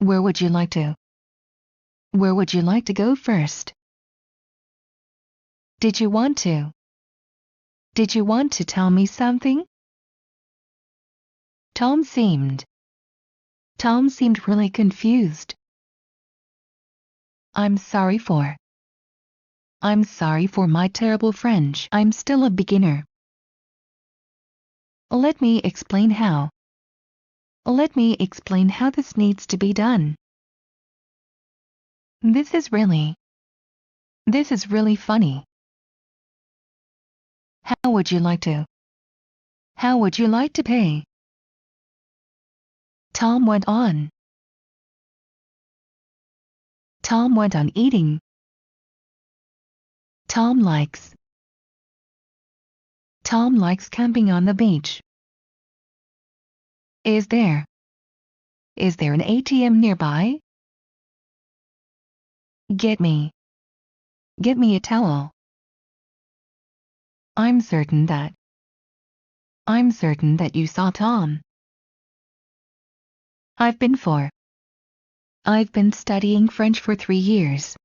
Where would you like to go first? Did you want to tell me something? Tom seemed really confused. I'm sorry for my terrible French. I'm still a beginner. Let me explain how this needs to be done. This is really funny. How would you like to pay? Tom went on eating. Tom likes camping on the beach. Is there an ATM nearby? Get me a towel. I'm certain that you saw Tom. I've been studying French for 3 years.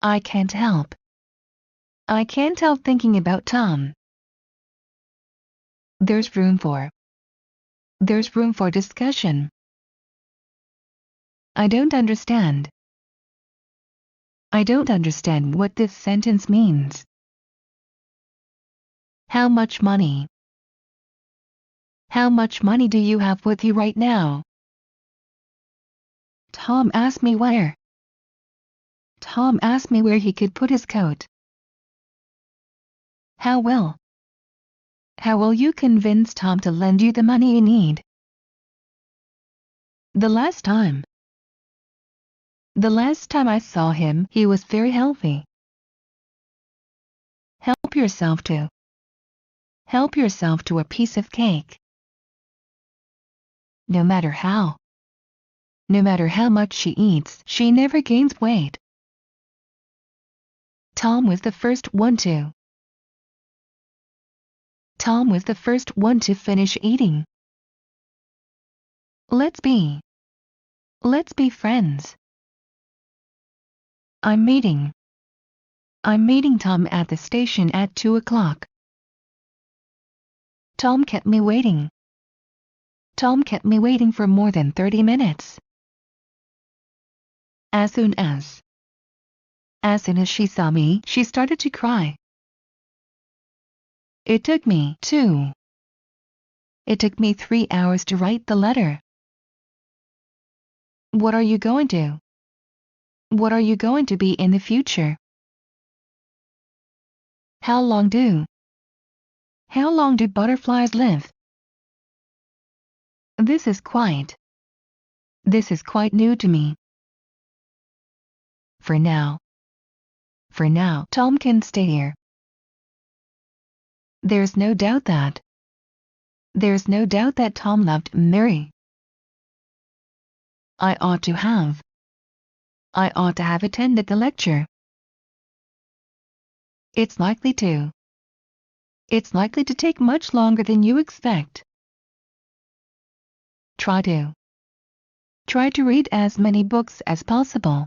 I can't help thinking about Tom. There's room for discussion. I don't understand what this sentence means. How much money do you have with you right now? Tom asked me where he could put his coat. How will you convince Tom to lend you the money you need? The last time I saw him, he was very healthy. Help yourself to a piece of cake. No matter how much she eats, she never gains weight. Tom was the first one to finish eating. Let's be friends. I'm meeting Tom at the station at 2 o'clock. Tom kept me waiting for more than 30 minutes. As soon as she saw me, she started to cry. It took me 3 hours to write the letter. What are you going to be in the future? How long do butterflies live? This is quite new to me. For now, Tom can stay here. There's no doubt that Tom loved Mary. I ought to have attended the lecture. It's likely to take much longer than you expect. Try to read as many books as possible.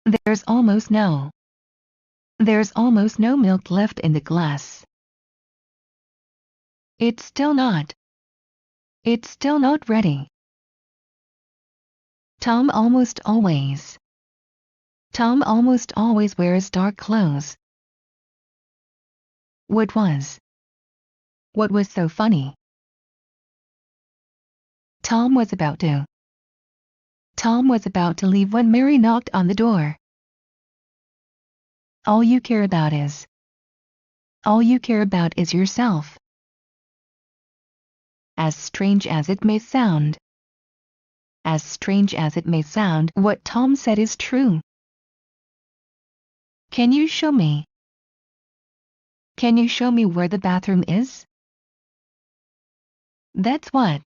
There's almost no milk left in the glass. It's still not ready. Tom almost always wears dark clothes. What was so funny? Tom was about to leave when Mary knocked on the door. All you care about is yourself. As strange as it may sound, what Tom said is true. Can you show me where the bathroom is? That's what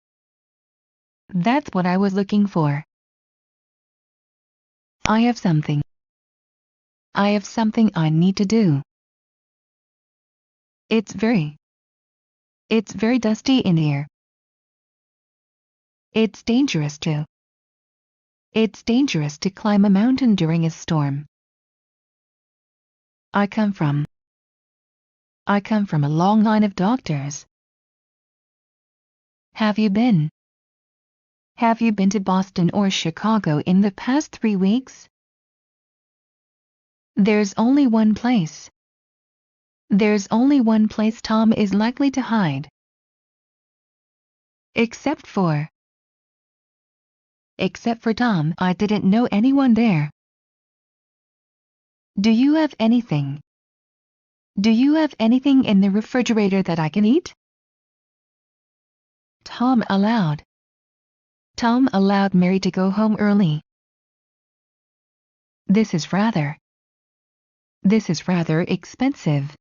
I was looking for. I have something I need to do. It's very dusty in here. It's dangerous to climb a mountain during a storm. I come from a long line of doctors. Have you been to Boston or Chicago in the past 3 weeks? There's only one place Tom is likely to hide. Except for Tom, I didn't know anyone there. Do you have anything in the refrigerator that I can eat? Tom allowed Mary to go home early. This is rather expensive.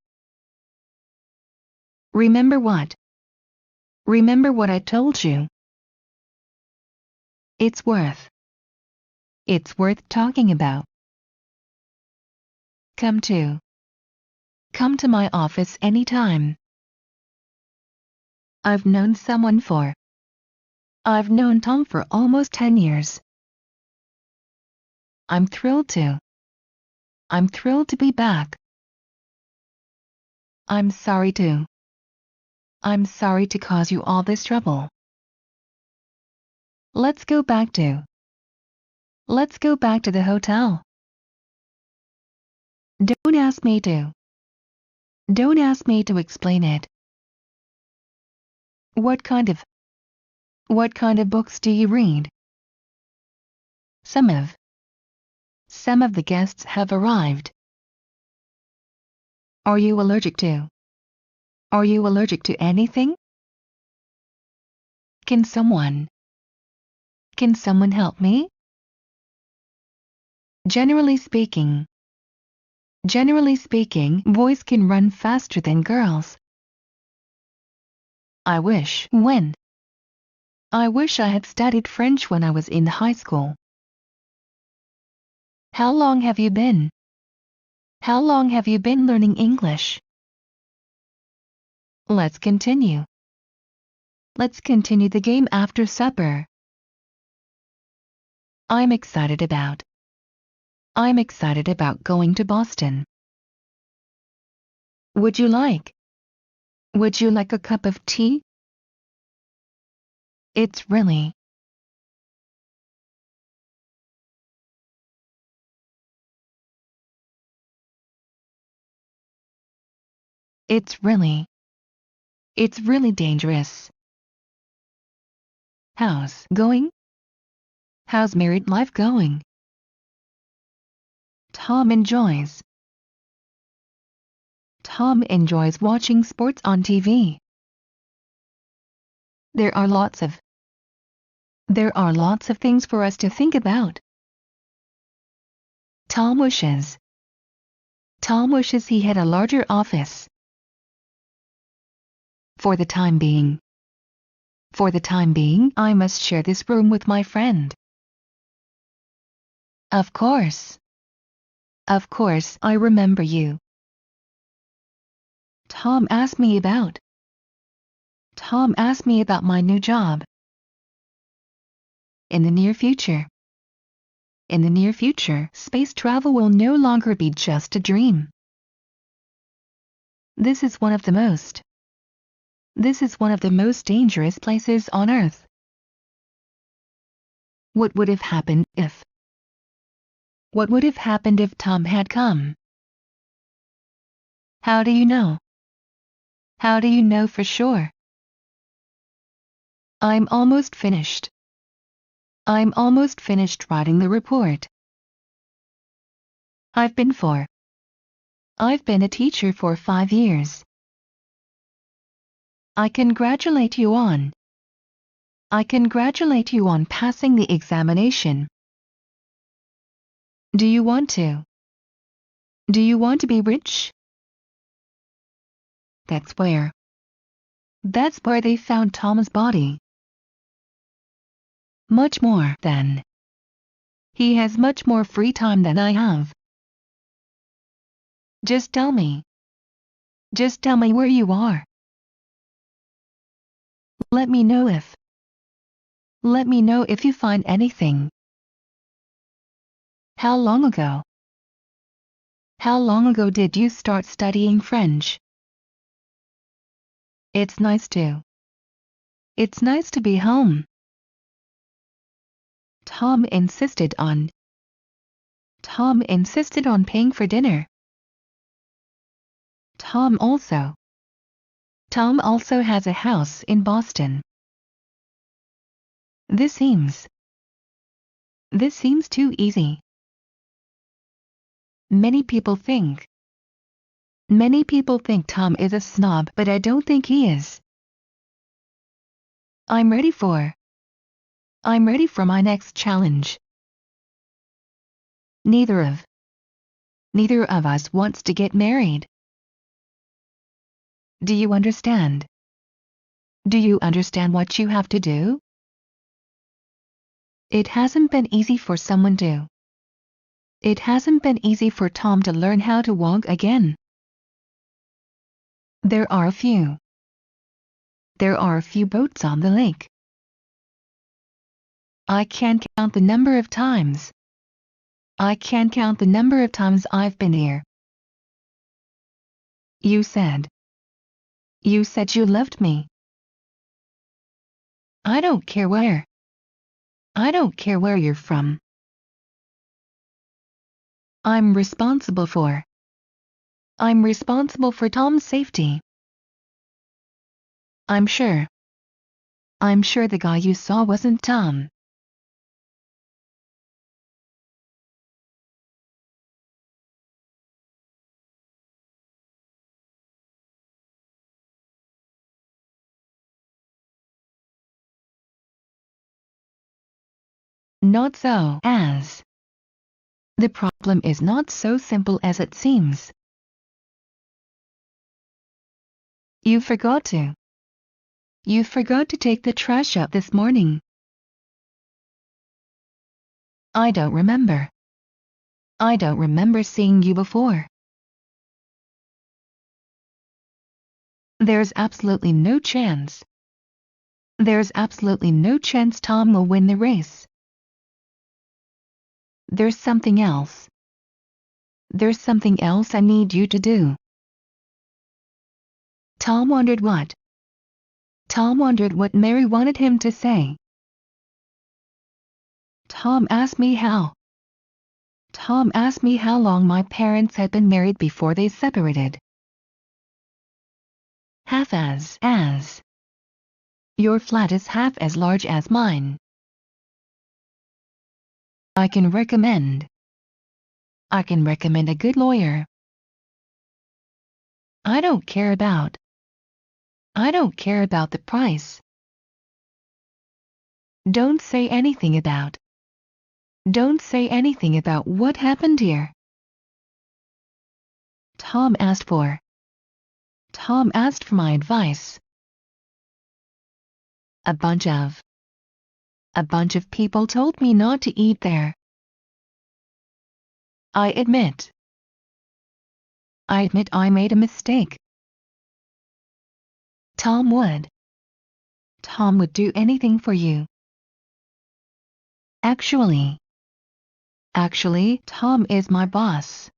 Remember what I told you. It's worth talking about. Come to my office anytime. I've known Tom for almost 10 years. I'm thrilled to be back. I'm sorry to cause you all this trouble. Let's go back to the hotel. Don't ask me to explain it. What kind of books do you read? Some of the guests have arrived. Are you allergic to anything? Can someone help me? Generally speaking, boys can run faster than girls. I wish I had studied French when I was in high school. How long have you been learning English? Let's continue the game after supper. I'm excited about going to Boston. Would you like a cup of tea? It's really dangerous. How's married life going? Tom enjoys Tom enjoys watching sports on TV. There are lots of things for us to think about. Tom wishes he had a larger office. For the time being, I must share this room with my friend. Of course, I remember you. Tom asked me about my new job. In the near future, space travel will no longer be just a dream. This is one of the most dangerous places on Earth. What would have happened if Tom had come? How do you know? How do you know for sure? I'm almost finished writing the report. I've been a teacher for 5 years. I congratulate you on passing the examination. Do you want to be rich? That's where they found Tom's body. Much more than. He has much more free time than I have. Just tell me where you are. Let me know if you find anything. How long ago did you start studying French? It's nice to be home. Tom insisted on paying for dinner. Tom also has a house in Boston. This seems too easy. Many people think Tom is a snob, but I don't think he is. I'm ready for my next challenge. Neither of us wants to get married. Do you understand? Do you understand what you have to do? It hasn't been easy for someone to. It hasn't been easy for Tom to learn how to walk again. There are a few boats on the lake. I can't count the number of times I've been here. You said you loved me. I don't care where you're from. I'm responsible for Tom's safety. I'm sure the guy you saw wasn't Tom. Not so as. The problem is not so simple as it seems. You forgot to take the trash out this morning. I don't remember seeing you before. There's absolutely no chance Tom will win the race. There's something else I need you to do. Tom wondered what Mary wanted him to say. Tom asked me how long my parents had been married before they separated. Half as. Your flat is half as large as mine. I can recommend a good lawyer. I don't care about. I don't care about the price. Don't say anything about. Don't say anything about what happened here. Tom asked for. Tom asked for my advice. A bunch of people told me not to eat there. I admit I made a mistake. Tom would do anything for you. Actually, Tom is my boss.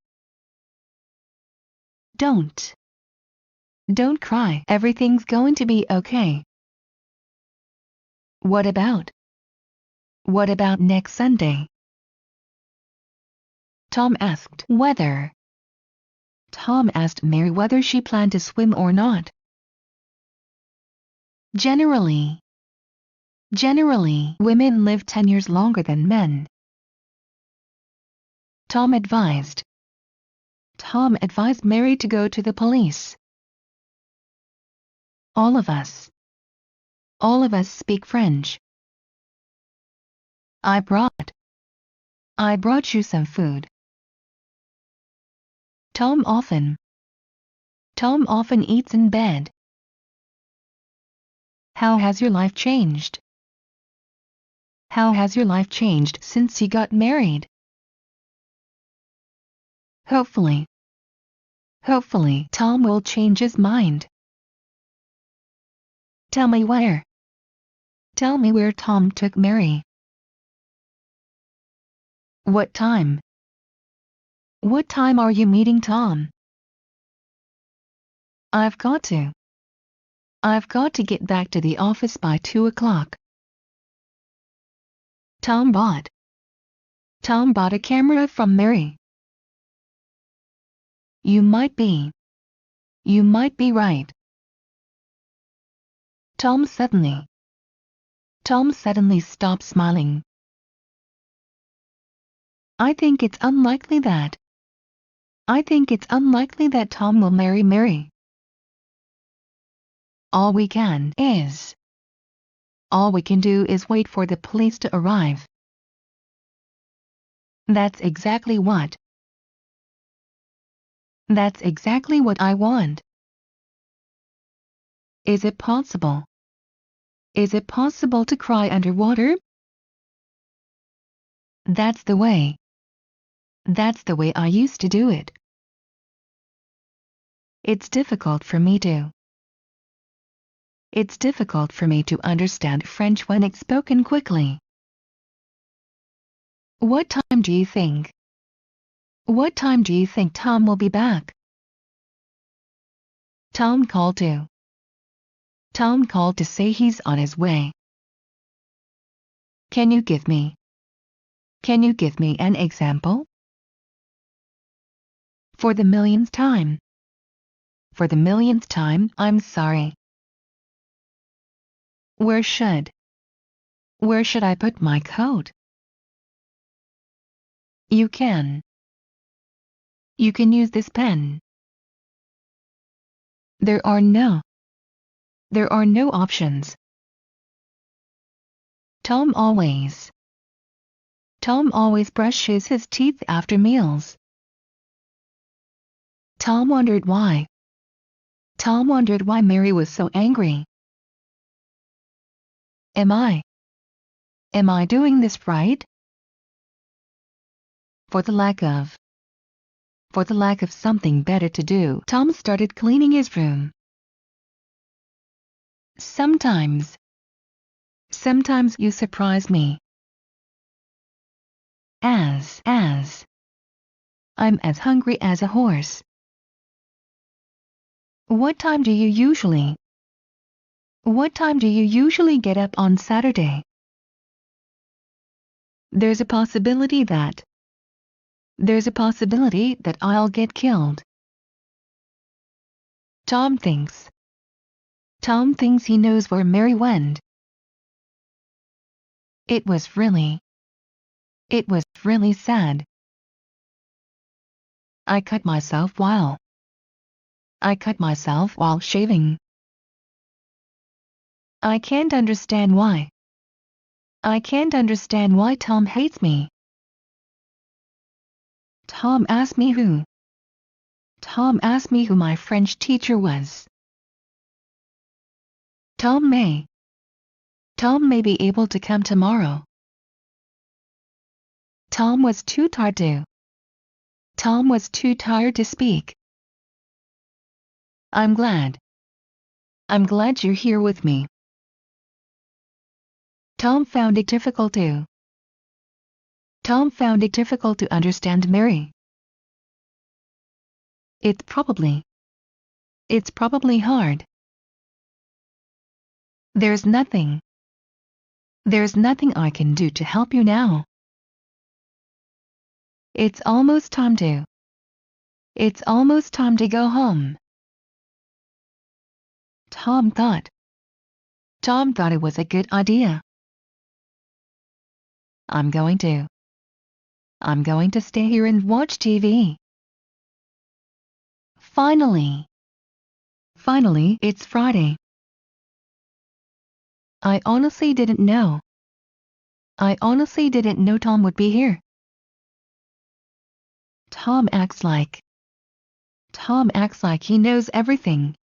Don't cry. Everything's going to be okay. What about next Sunday? Tom asked whether. Tom asked Mary whether she planned to swim or not. Generally, women live 10 years longer than men. Tom advised Mary to go to the police. All of us speak French. I brought you some food. Tom often eats in bed. How has your life changed? How has your life changed since you got married? Hopefully, Tom will change his mind. Tell me where Tom took Mary. What time are you meeting Tom? I've got to get back to the office by 2 o'clock. Tom bought a camera from Mary. You might be right. Tom suddenly stopped smiling. I think it's unlikely that Tom will marry Mary. All we can do is wait for the police to arrive. That's exactly what I want. Is it possible to cry underwater? That's the way I used to do it. It's difficult for me to understand French when it's spoken quickly. What time do you think Tom will be back? Tom called to say he's on his way. Can you give me an example? For the millionth time, I'm sorry. Where should I put my coat? You can use this pen. There are no options. Tom always brushes his teeth after meals. Tom wondered why Mary was so angry. Am I doing this right? For the lack of something better to do, Tom started cleaning his room. Sometimes you surprise me. As I'm as hungry as a horse. What time do you usually get up on Saturday? There's a possibility that I'll get killed. Tom thinks he knows where Mary went. It was really sad. I cut myself while I cut myself while shaving. I can't understand why. I can't understand why Tom hates me. Tom asked me who. Tom asked me who my French teacher was. Tom may be able to come tomorrow. Tom was too tired to speak. I'm glad you're here with me. Tom found it difficult to understand Mary. It's probably hard. There's nothing I can do to help you now. It's almost time to go home. Tom thought it was a good idea. I'm going to stay here and watch TV. Finally, it's Friday. I honestly didn't know Tom would be here. Tom acts like he knows everything.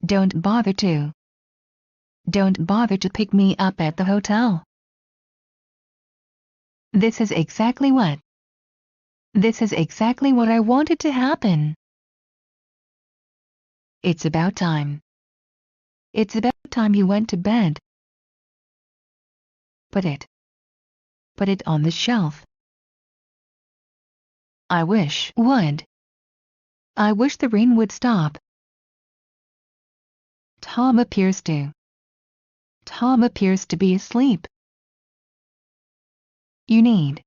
Don't bother to pick me up at the hotel. This is exactly what I wanted to happen. It's about time you went to bed. Put it on the shelf. I wish the rain would stop. Tom appears to be asleep. You need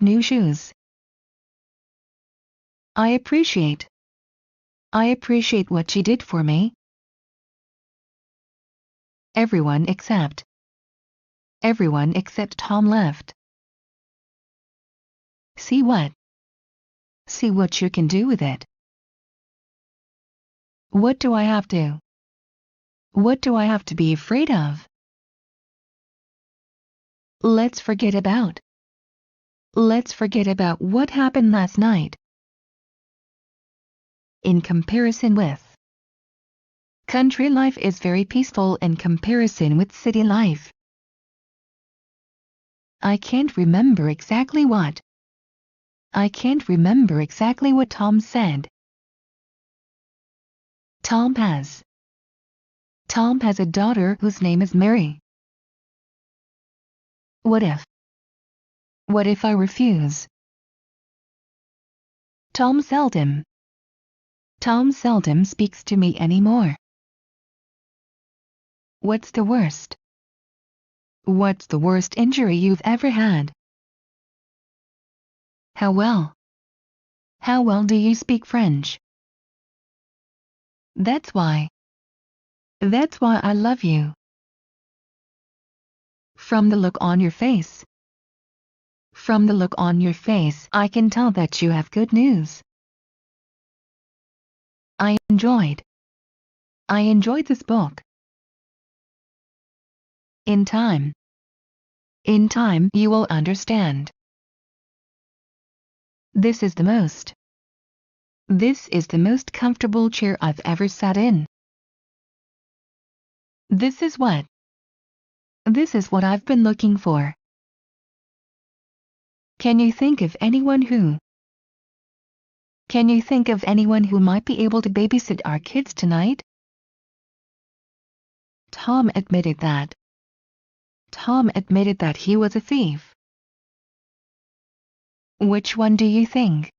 new shoes. I appreciate what she did for me. Everyone except Tom left. See what you can do with it. What do I have to be afraid of? Let's forget about what happened last night. In comparison with country life is very peaceful in comparison with city life. I can't remember exactly what Tom said. Tom has a daughter whose name is Mary. What if I refuse? Tom seldom speaks to me anymore. What's the worst injury you've ever had? How well do you speak French? That's why I love you. From the look on your face, I can tell that you have good news. I enjoyed this book. In time, you will understand. This is the most comfortable chair I've ever sat in. This is what I've been looking for. Can you think of anyone who might be able to babysit our kids tonight? Tom admitted that he was a thief. Which one do you think